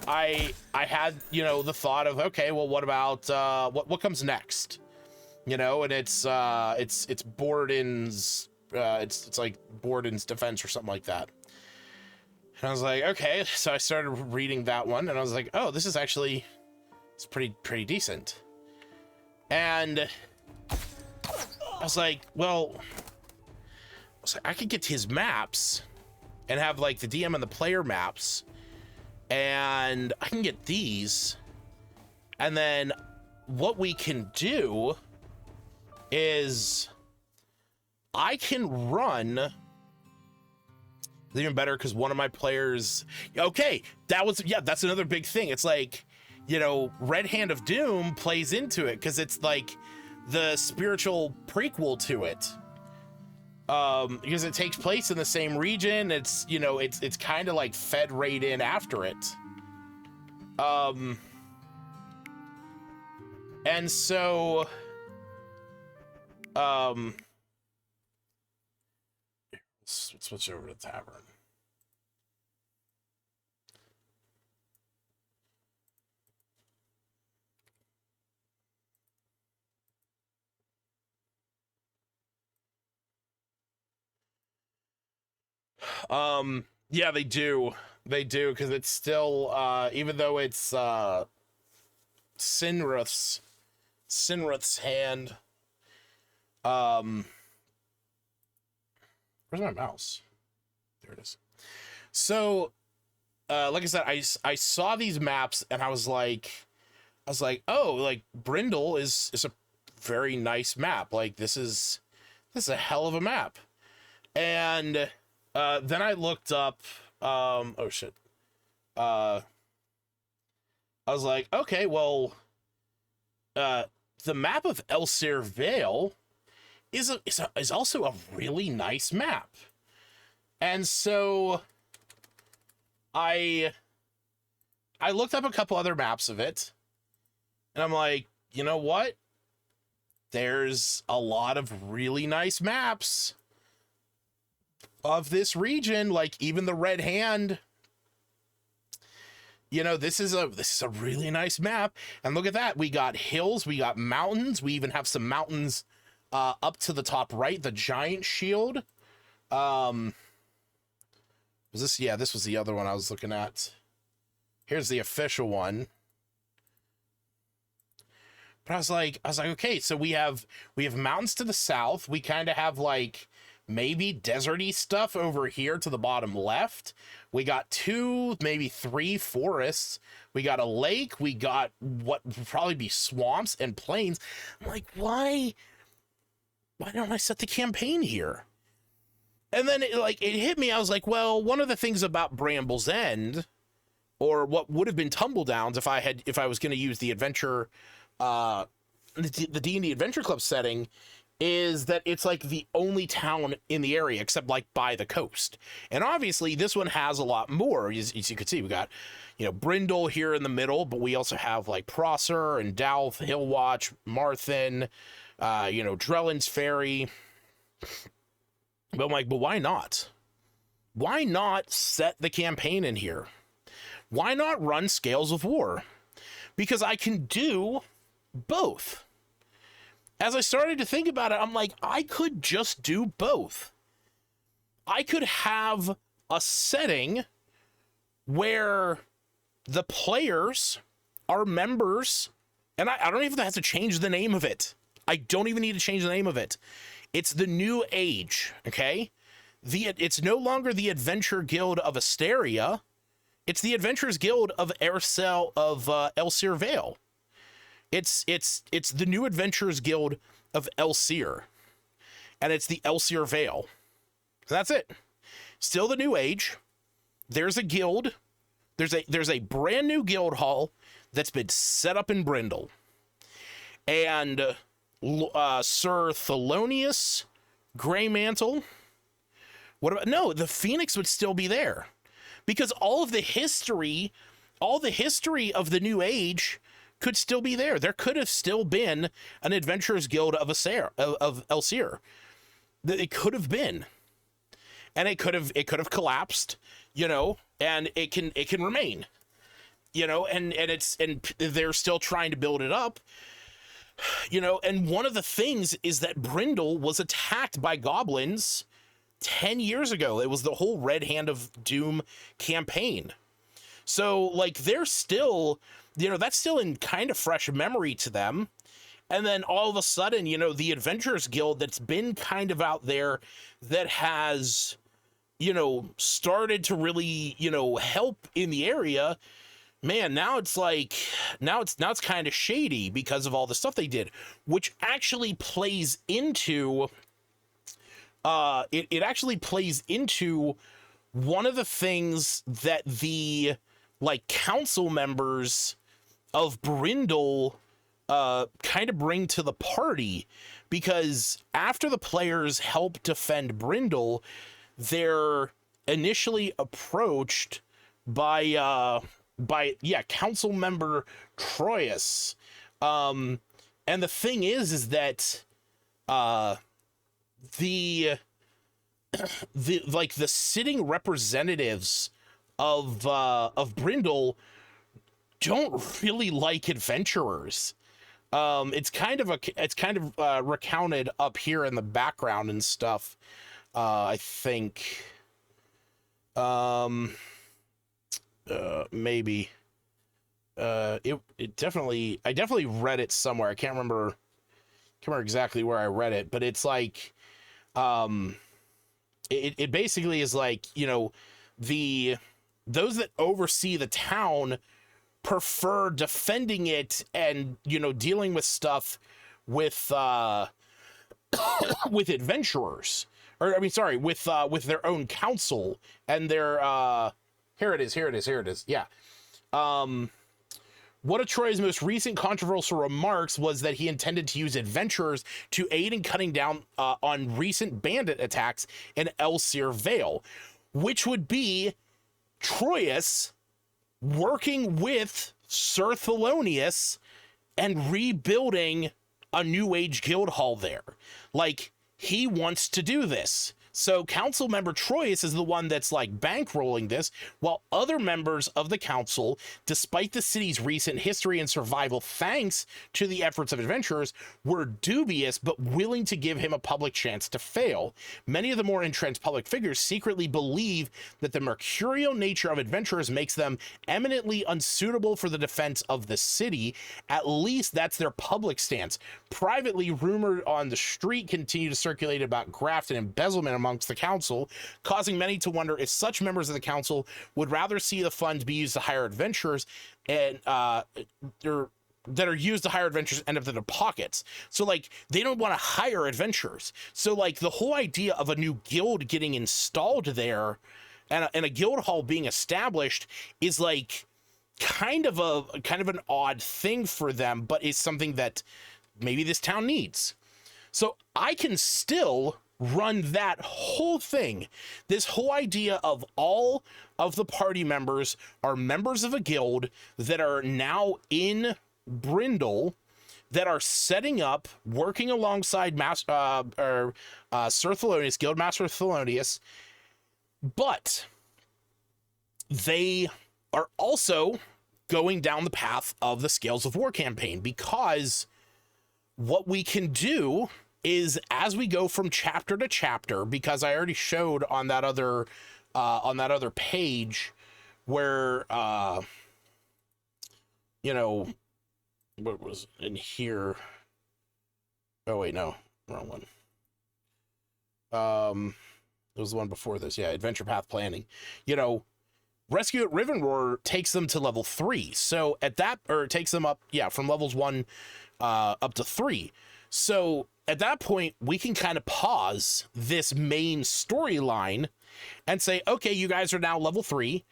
I had, you know, the thought of, okay, well, what about what comes next? You know, and it's Borden's it's like Borden's Defense or something like that. And I was like, okay, so I started reading that one, and I was like, oh, this is actually, it's pretty decent. And I was like, well, I could get his maps and have like the DM and the player maps, and I can get these, and then what we can do is I can run even better, because one of my players, okay, that's another big thing. It's like, you know, Red Hand of Doom plays into it because it's like the spiritual prequel to it, because it takes place in the same region. It's, you know, it's kind of like fed right in after it, and so let's switch over to Tavern. Yeah, they do, because it's still, even though it's Sinrith's hand. Where's my mouse? There it is. So, like I said, I saw these maps, and I was like, oh, like Brindle is a very nice map. Like this is a hell of a map. And then I looked up, oh shit. I was like, okay, well, the map of Elsir Vale is also a really nice map. And so I looked up a couple other maps of it, and I'm like, you know what? There's a lot of really nice maps of this region, like even the Red Hand. You know, this is a really nice map. And look at that. We got hills, we got mountains, we even have some mountains up to the top right, the giant shield. Was this? Yeah, this was the other one I was looking at. Here's the official one. But I was like, okay, so we have mountains to the south. We kind of have like maybe deserty stuff over here to the bottom left. We got 2, maybe 3 forests. We got a lake. We got what would probably be swamps and plains. I'm like, why don't I set the campaign here? And then it hit me. I was like, well, one of the things about Bramble's End, or what would have been Tumbledowns if I was going to use the adventure, the D&D Adventure Club setting, is that it's like the only town in the area except like by the coast. And obviously this one has a lot more. As you can see, we got, Brindle here in the middle, but we also have like Prosser and Douth, Hillwatch, Marthen, Drellin's Ferry. But I'm like, but why not? Why not set the campaign in here? Why not run Scales of War? Because I can do both. As I started to think about it, I'm like, I could just do both. I could have a setting where the players are members, and I don't even have to change the name of it. I don't even need to change the name of it. It's the New Age, okay? It's no longer the Adventure Guild of Asteria. It's the Adventurers Guild of Elsir Vale. It's the New Adventurers Guild of Elsir, and it's the Elsir Vale. So that's it. Still the New Age. There's a guild. There's a brand new guild hall that's been set up in Brindle, and Sir Thelonious Greymantle. What about, no, the Phoenix would still be there, because all the history of the New Age could still be there. There could have still been an Adventurers Guild of Elsir. It could have been, and it could have collapsed, and it can remain, and they're still trying to build it up, and one of the things is that Brindle was attacked by goblins 10 years ago. It was the whole Red Hand of Doom campaign. So like they're still, that's still in kind of fresh memory to them. And then all of a sudden, the Adventurers Guild that's been kind of out there, that has, started to really, help in the area, man, now it's kind of shady because of all the stuff they did, which actually plays into, it actually plays into one of the things that the council members of Brindle kind of bring to the party, because after the players help defend Brindle, they're initially approached by council member Troyes. And the thing is that the sitting representatives of Brindle don't really like adventurers. It's kind of recounted up here in the background and stuff. I think maybe it definitely, I definitely read it somewhere. I can't remember exactly where I read it, but it's like it basically is like, those that oversee the town prefer defending it and, dealing with stuff with with adventurers, or with their own council and their here it is. Yeah. One of Troy's most recent controversial remarks was that he intended to use adventurers to aid in cutting down on recent bandit attacks in Elsir Vale, which would be Troyes working with Sir Thelonious and rebuilding a New Age guild hall there. Like, he wants to do this. So council member Troyes is the one that's bankrolling this, while other members of the council, despite the city's recent history and survival thanks to the efforts of adventurers, were dubious but willing to give him a public chance to fail. Many of the more entrenched public figures secretly believe that the mercurial nature of adventurers makes them eminently unsuitable for the defense of the city. At least that's their public stance. Privately, rumors on the street continue to circulate about graft and embezzlement amongst the council, causing many to wonder if such members of the council would rather see the funds be used to hire adventurers and that are used to hire adventurers end up in their pockets. So like they don't want to hire adventurers. So like the whole idea of a new guild getting installed there and a guild hall being established is like kind of an odd thing for them, but is something that maybe this town needs. So I can still run that whole thing. This whole idea of all of the party members are members of a guild that are now in Brindle, that are setting up, working alongside Sir Thelonious, Guildmaster Thelonious, but they are also going down the path of the Scales of War campaign, because what we can do is, as we go from chapter to chapter, because I already showed on that other page where you know, what was in here? Oh wait, no, wrong one. It was the one before this. Yeah, adventure path planning. You know, Rescue at Rivenroar takes them to level 3. So at that, or it takes them up, yeah, from levels 1 up to 3. So at that point, we can kind of pause this main storyline and say, okay, you guys are now level 3.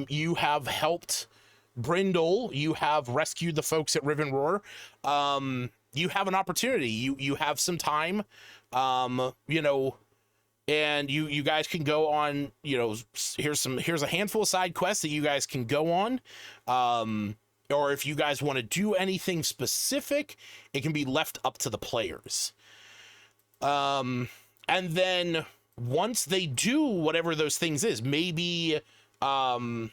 You have helped Brindle. You have rescued the folks at Rivenroar. You have an opportunity. You have some time. You know, and you guys can go on, you know, here's a handful of side quests that you guys can go on. Or if you guys want to do anything specific, it can be left up to the players. And then once they do whatever those things is, maybe, you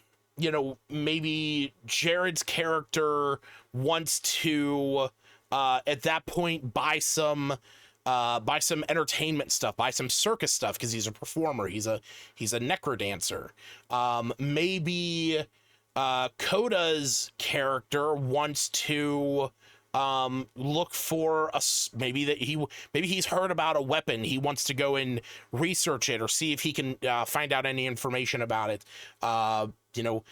know, maybe Jared's character wants to, at that point, buy some entertainment stuff, buy some circus stuff, because he's a performer, he's a necrodancer. Maybe Coda's character wants to look for maybe he's heard about a weapon, he wants to go and research it or see if he can find out any information about it. You know,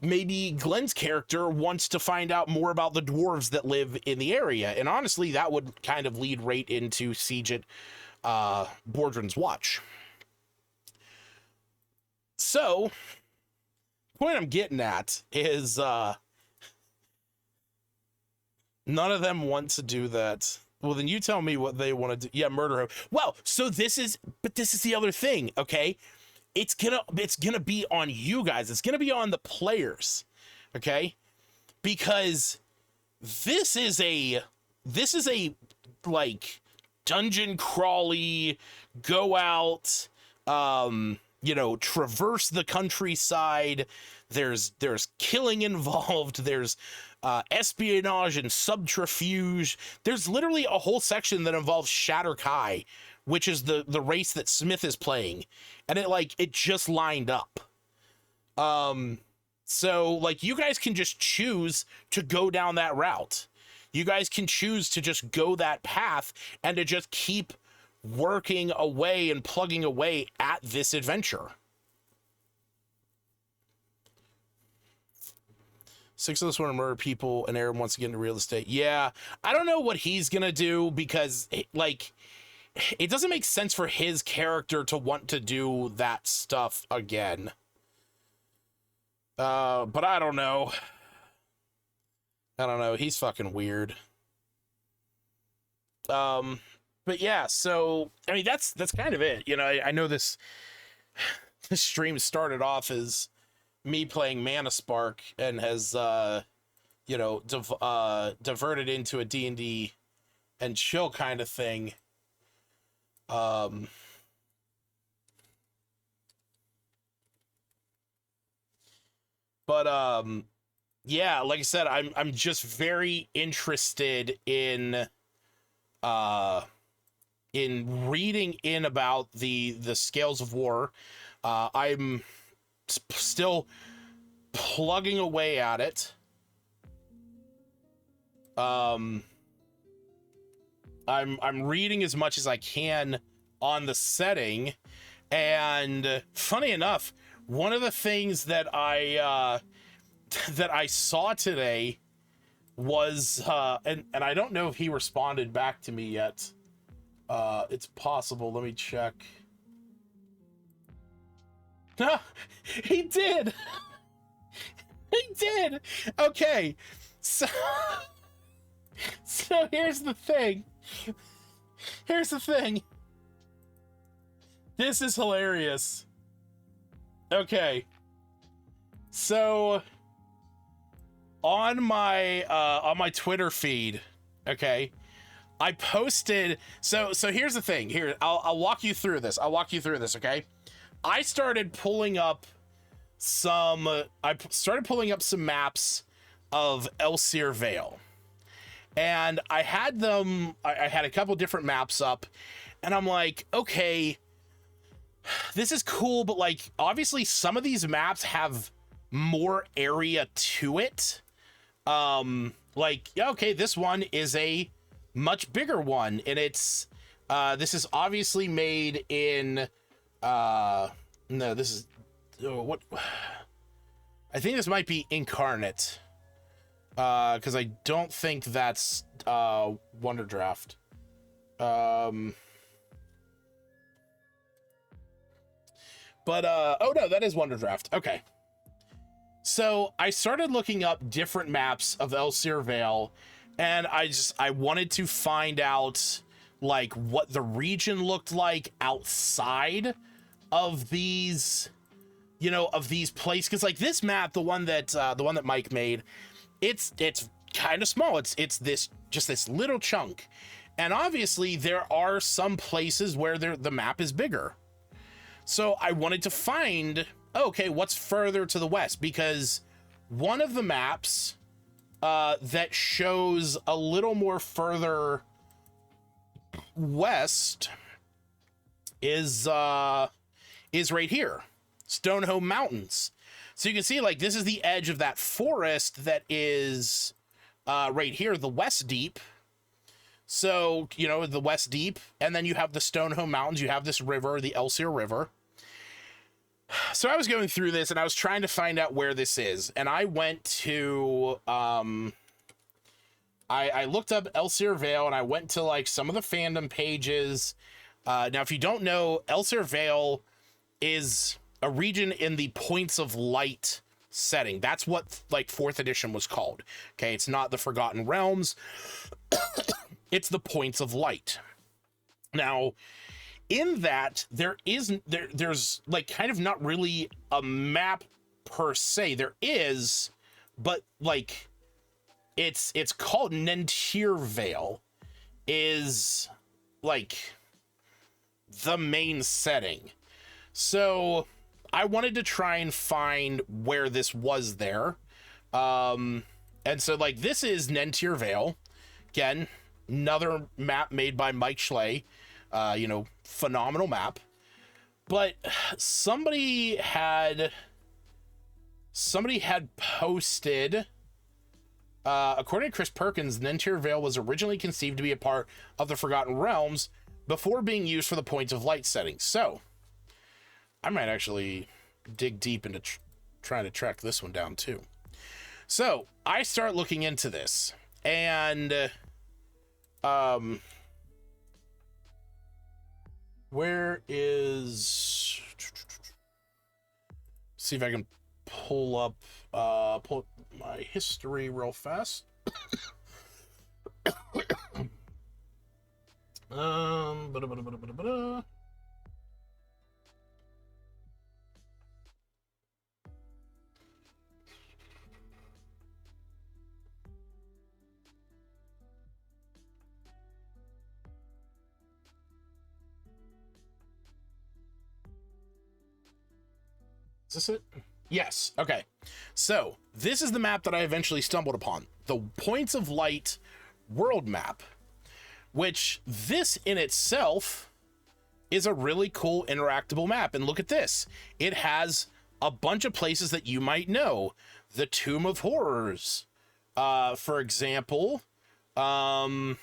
maybe Glenn's character wants to find out more about the dwarves that live in the area, and honestly that would kind of lead right into Siege at Bordrin's Watch. So the point I'm getting at is none of them want to do that. Well, then you tell me what they want to do. Yeah, murder him. Well, so this is the other thing, okay? It's gonna be on you guys. It's gonna be on the players, okay? Because this is a like dungeon crawly, go out, you know, traverse the countryside. There's killing involved. There's espionage and subterfuge. There's literally a whole section that involves Shatterkai, which is the race that Smith is playing, and it just lined up. So like you guys can just choose to go down that route. You guys can choose to just go that path and to just keep working away and plugging away at this adventure. 6 of us want to murder people, and Aaron wants to get into real estate. Yeah, I don't know what he's gonna do, because it doesn't make sense for his character to want to do that stuff again. But I don't know. He's fucking weird. But yeah, so I mean that's kind of it. You know, I know this stream started off as me playing Mana Spark and has you know, diverted into a D&D and chill kind of thing. But yeah, like I said, I'm just very interested in reading in about the Scales of War. I'm still plugging away at it. I'm reading as much as I can on the setting, and funny enough, one of the things that I saw today was and I don't know if he responded back to me yet. It's possible. Let me check. No, he did. He did. Okay. So so here's the thing. Here's the thing. This is hilarious. Okay. So on my Twitter feed, okay, I posted, so here's the thing. Here, I'll walk you through this. Okay? I started pulling up some maps of Elseer Vale. And I had I had a couple different maps up, and I'm like, okay, this is cool, but like, obviously some of these maps have more area to it. Like, yeah, okay, this one is a much bigger one, and it's, this is obviously made in, no, this is, what, I think this might be Incarnate, because I don't think that's, Wonder Draft. But, oh no, that is Wonder Draft. Okay. So I started looking up different maps of Elseer Vale, and I wanted to find out like what the region looked like outside of these, you know, of these places. Cause like this map, the one that Mike made, it's kind of small. It's just this little chunk. And obviously there are some places where the map is bigger. So I wanted to find, okay, what's further to the west? Because one of the maps that shows a little more further west is right here, Stonehome Mountains. So you can see, like, this is the edge of that forest that is right here, the West Deep. So, you know, the West Deep, and then you have the Stonehome Mountains, you have this river, the Elseer River. So I was going through this, and I was trying to find out where this is, and I went to, I looked up Elseer Vale, and I went to, like, some of the fandom pages. Now, if you don't know, Elseer Vale is a region in the Points of Light setting. That's what, like, 4th edition was called. Okay, it's not the Forgotten Realms. It's the Points of Light. Now, in that, there's like kind of not really a map per se. There is, but like it's called Nentir Vale, is like the main setting. So I wanted to try and find where this was there. And so like this is Nentir Vale. Again, another map made by Mike Schley. You know, phenomenal map. But somebody had posted, according to Chris Perkins, Nentir Vale was originally conceived to be a part of the Forgotten Realms before being used for the Points of Light setting. So I might actually dig deep into trying to track this one down too. So I start looking into this, and where is, see if I can pull up my history real fast. Is this it? Yes. Okay. So this is the map that I eventually stumbled upon, the Points of Light world map, which this in itself is a really cool interactable map. And look at this. It has a bunch of places that you might know. The Tomb of Horrors, for example, Temple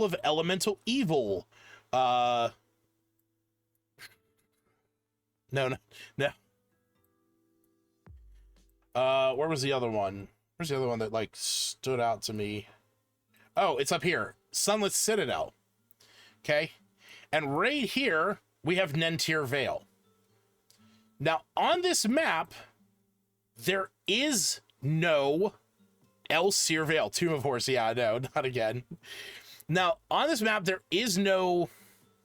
of Elemental Evil, no. Where was the other one? Where's the other one that like stood out to me? Oh, it's up here. Sunlit Citadel. Okay. And right here, we have Nentir Vale. Now, on this map, there is no Elsir Vale. Tomb of Horse. Yeah, no, not again. Now, on this map, there is no...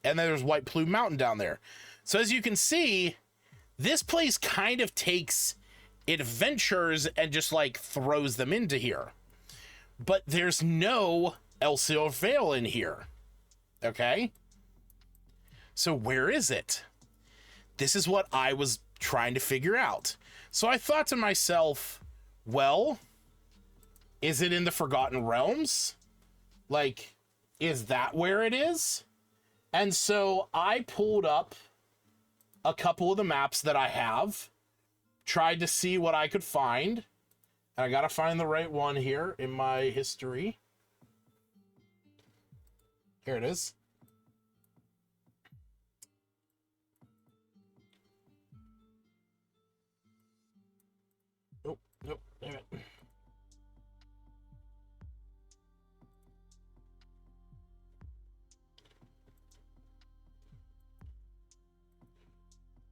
And then there's White Plume Mountain down there. So as you can see, this place kind of takes adventures and just like throws them into here. But there's no Elsir Vale in here. Okay? So where is it? This is what I was trying to figure out. So I thought to myself, well, is it in the Forgotten Realms? Like, is that where it is? And so I pulled up a couple of the maps that I have, tried to see what I could find, and I gotta find the right one here in my history. Here it is. Nope, nope, damn it.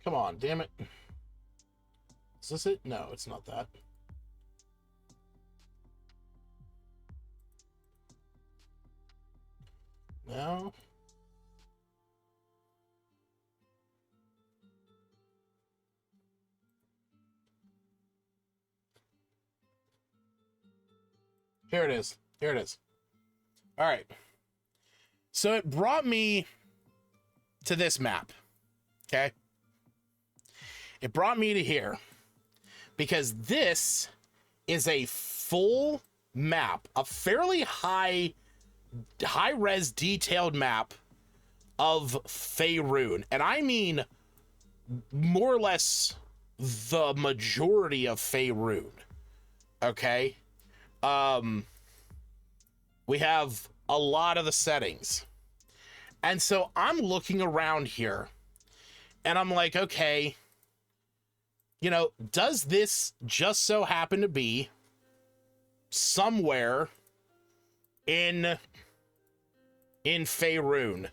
Come on, damn it. Is this it? No, it's not that. No. Here it is. Here it is. All right. So it brought me to this map. Okay. It brought me to here because this is a full map, a fairly high-res detailed map of Faerun. And I mean more or less the majority of Faerun. Okay? We have a lot of the settings. And so I'm looking around here and I'm like, okay, you know, does this just so happen to be somewhere in Faerun?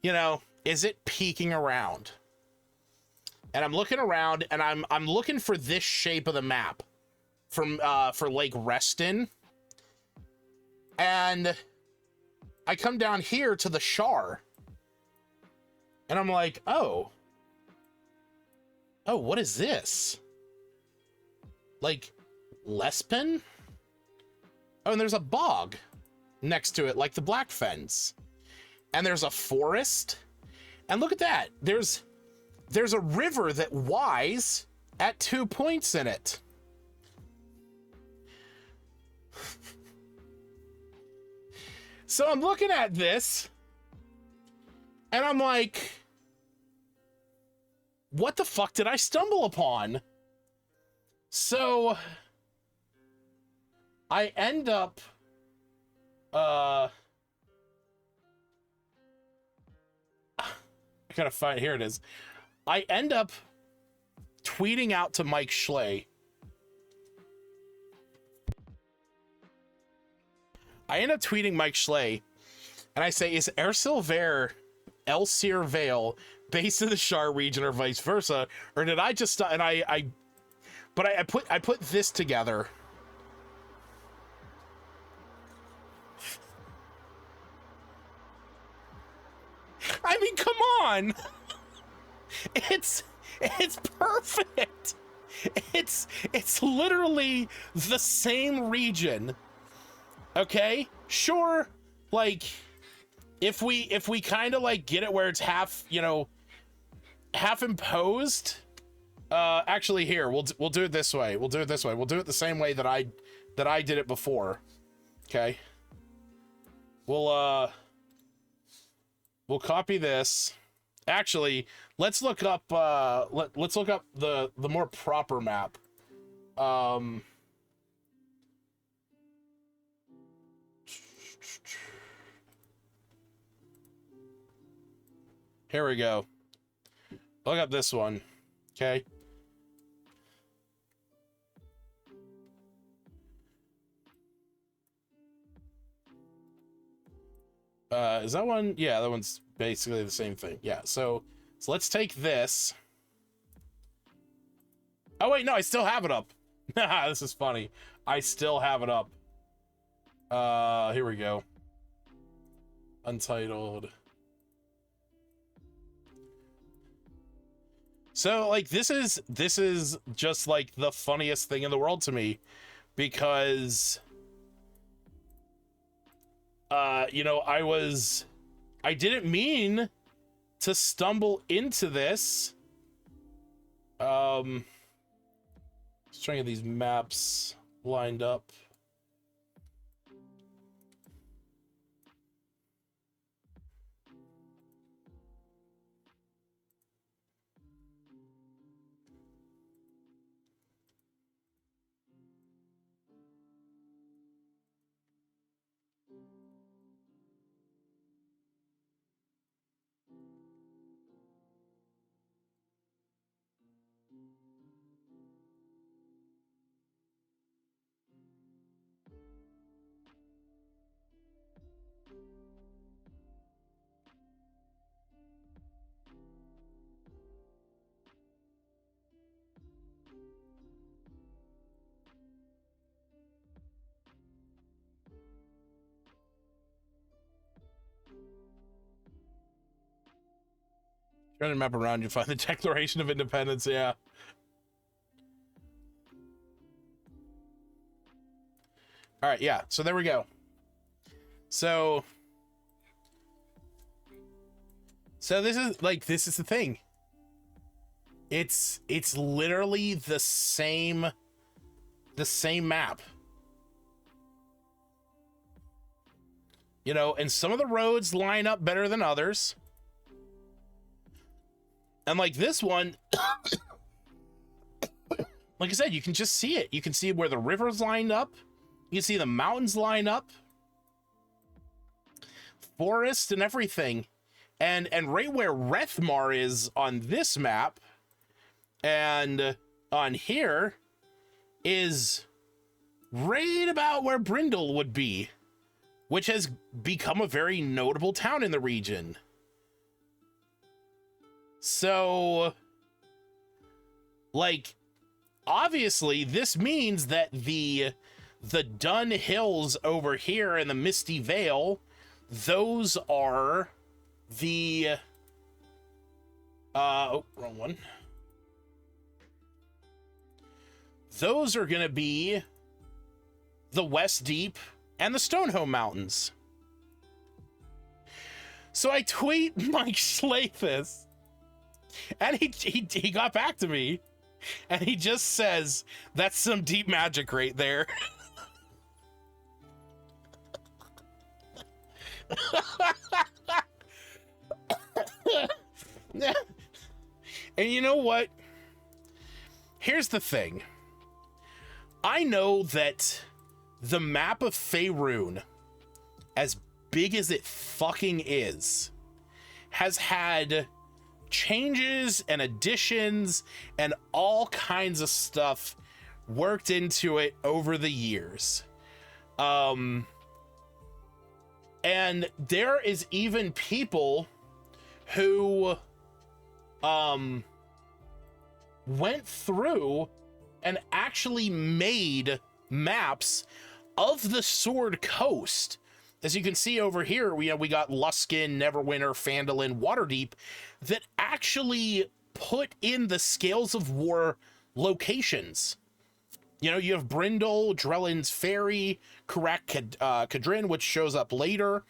You know, is it peeking around? And I'm looking around and I'm looking for this shape of the map from for Lake Reston. And I come down here to the Shar. And I'm like, oh, what is this? Like, Lespen? Oh, and there's a bog next to it, like the Black Fens. And there's a forest. And look at that. There's a river that Y's at 2 points in it. So I'm looking at this, and I'm like, what the fuck did I stumble upon? So I end up I gotta find, here it is. I end up tweeting out to Mike Schley. I end up tweeting Mike Schley, and I say, is Elsir Vale based in the Shar region or vice versa? Or did I just, and I put this together. I mean, come on. It's perfect. It's literally the same region. Okay, sure, like if we kind of like get it where it's half, you know, half imposed. Actually, here we'll do it this way. We'll do it this way. We'll do it the same way that I did it before. Okay. We'll copy this. Actually, let's look up let's look up the more proper map. Here we go. Look up this one. Okay. Is that one? Yeah, that one's basically the same thing. Yeah, so let's take this. Oh, wait, no, I still have it up. This is funny. I still have it up. Here we go. Untitled. So, like, this is just, like, the funniest thing in the world to me. Because, you know, I didn't mean to stumble into this. Just trying to get these maps lined up. Turn the map around, you find the Declaration of Independence, yeah. All right, yeah, so there we go. So this is the thing. It's literally the same map. You know, and some of the roads line up better than others. And like this one, like I said, you can just see it. You can see where the rivers line up. You can see the mountains line up. Forest and everything. And right where Rethmar is on this map and on here is right about where Brindle would be, which has become a very notable town in the region. So, like, obviously, this means that the Dun Hills over here in the Misty Vale, those are the... oh, wrong one. Those are going to be the West Deep and the Stonehome Mountains. So I tweet Mike Schlathus, and he got back to me, and he just says, that's some deep magic right there. And you know what? Here's the thing. I know that the map of Faerun, as big as it fucking is, has had changes and additions and all kinds of stuff worked into it over the years. And there is even people who went through and actually made maps of the Sword Coast. As you can see over here, we got Luskan, Neverwinter, Phandalin, Waterdeep that actually put in the Scales of War locations. You know, you have Brindle, Drellin's Ferry, Karak Kadrin, which shows up later.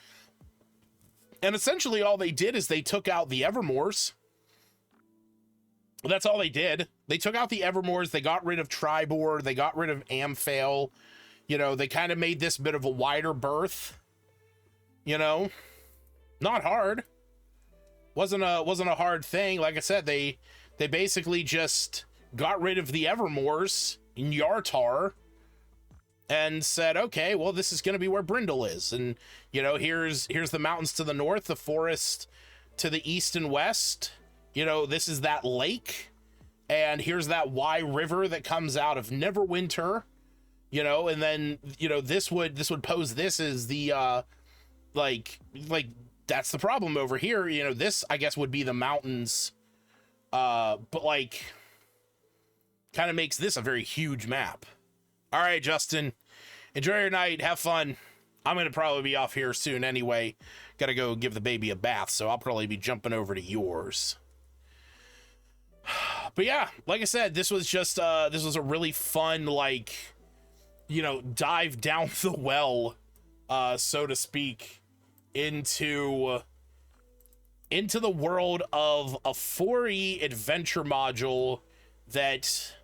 And essentially all they did is they took out the Evermoors. That's all they did. They took out the Evermoors, they got rid of Tribor, they got rid of Amphail. You know, they kind of made this bit of a wider berth. You know, not hard. Wasn't a hard thing. Like I said, they basically just got rid of the Evermoors in Yartar and said, okay, well, this is going to be where Brindle is. And, you know, here's the mountains to the north, the forest to the east and west. You know, this is that lake. And here's that Y River that comes out of Neverwinter. You know, and then, you know, this would pose this as the like that's the problem over here. You know, this I guess would be the mountains, but like kind of makes this a very huge map. All right, Justin, enjoy your night, have fun. I'm gonna probably be off here soon anyway. Gotta go give the baby a bath, so I'll probably be jumping over to yours. But yeah, like I said, this was just this was a really fun, like, you know, dive down the well, so to speak, into the world of a 4E adventure module that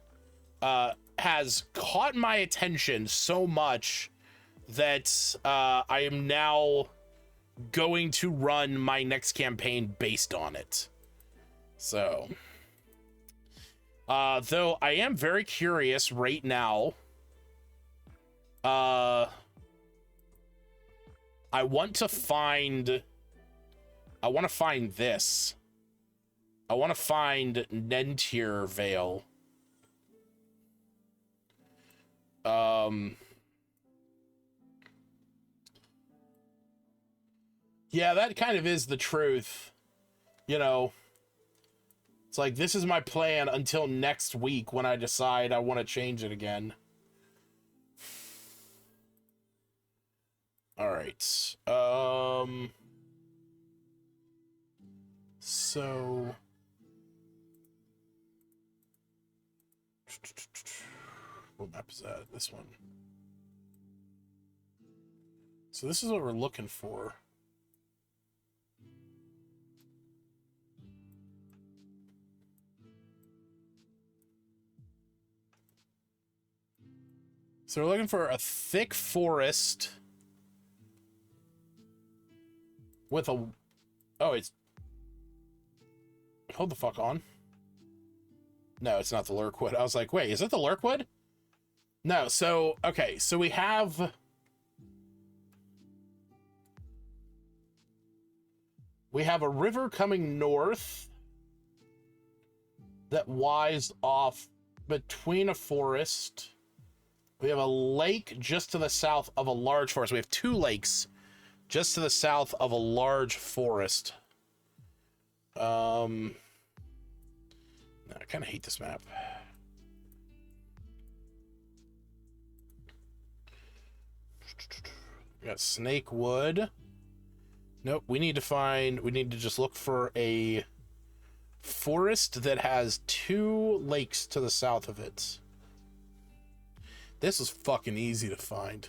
has caught my attention so much that I am now going to run my next campaign based on it. So, though I am very curious right now. I want to find this. I want to find Nentir Vale. Yeah, that kind of is the truth. You know, it's like, this is my plan until next week when I decide I want to change it again. All right. So what map is that? This one. So this is what we're looking for. So we're looking for a thick forest with a... Oh, it's... Hold the fuck on. No, it's not the Lurkwood. I was like, wait, is it the Lurkwood? No, so... Okay, so we have... We have a river coming north that winds off between a forest. We have a lake just to the south of a large forest. We have two lakes just to the south of a large forest. I kind of hate this map. We got Snake Wood. Nope, we need to just look for a forest that has two lakes to the south of it. This was fucking easy to find.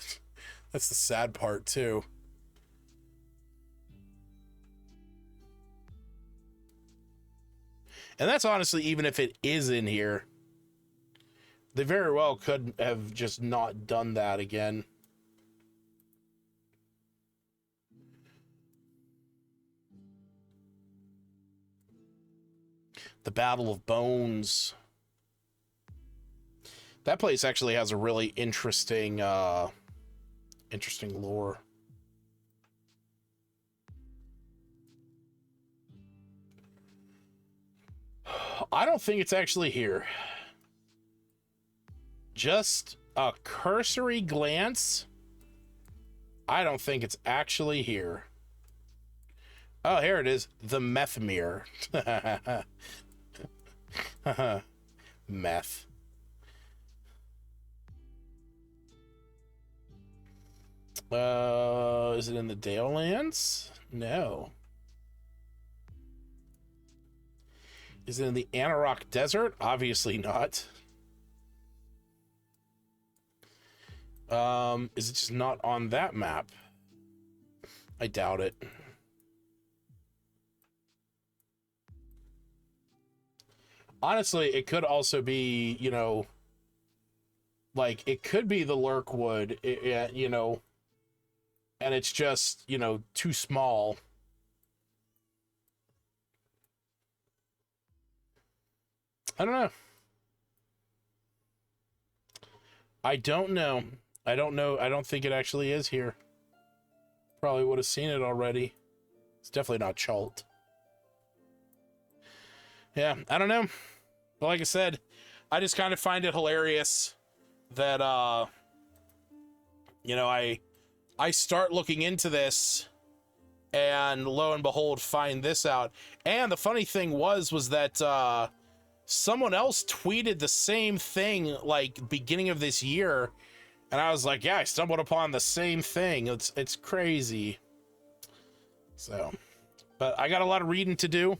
That's the sad part, too. And that's honestly, even if it is in here, they very well could have just not done that again. The Battle of Bones. That place actually has a really interesting lore. I don't think it's actually here. Just a cursory glance. I don't think it's actually here. Oh, here it is. The Methmere. Meth. Is it in the Dalelands? No. Is it in the Anarok Desert? Obviously not. Is it just not on that map? I doubt it. Honestly, it could also be, you know, like, it could be the Lurkwood, you know, and it's just, you know, too small. I don't know. I don't know. I don't know. I don't think it actually is here. Probably would have seen it already. It's definitely not Chult. Yeah, I don't know. But like I said, I just kind of find it hilarious that, you know, I start looking into this, and lo and behold, find this out. And the funny thing was that someone else tweeted the same thing like beginning of this year, and I was like, yeah, I stumbled upon the same thing. It's crazy. So, but I got a lot of reading to do.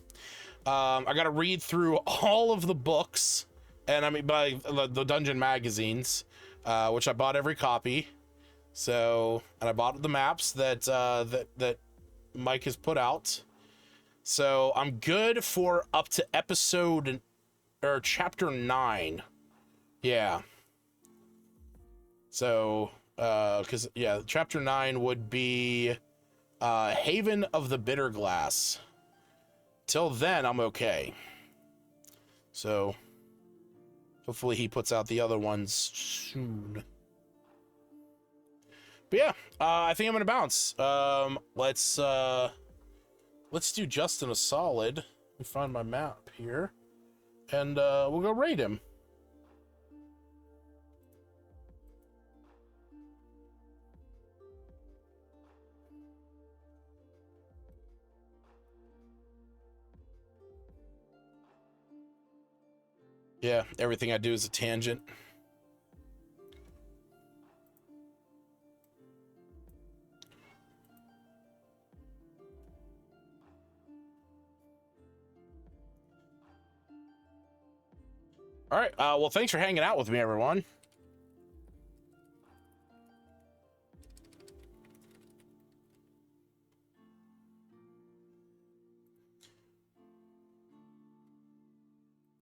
I got to read through all of the books, and I mean by the dungeon magazines, which I bought every copy. So, and I bought the maps that that Mike has put out. So I'm good for up to episode or chapter 9. Yeah. So, because yeah, chapter 9 would be Haven of the Bitter Glass. Till then, I'm okay. So, hopefully he puts out the other ones soon. But yeah, I think I'm gonna bounce. Let's do Justin a solid. Let me find my map here, and we'll go raid him. Yeah, everything I do is a tangent. All right, well, thanks for hanging out with me, everyone.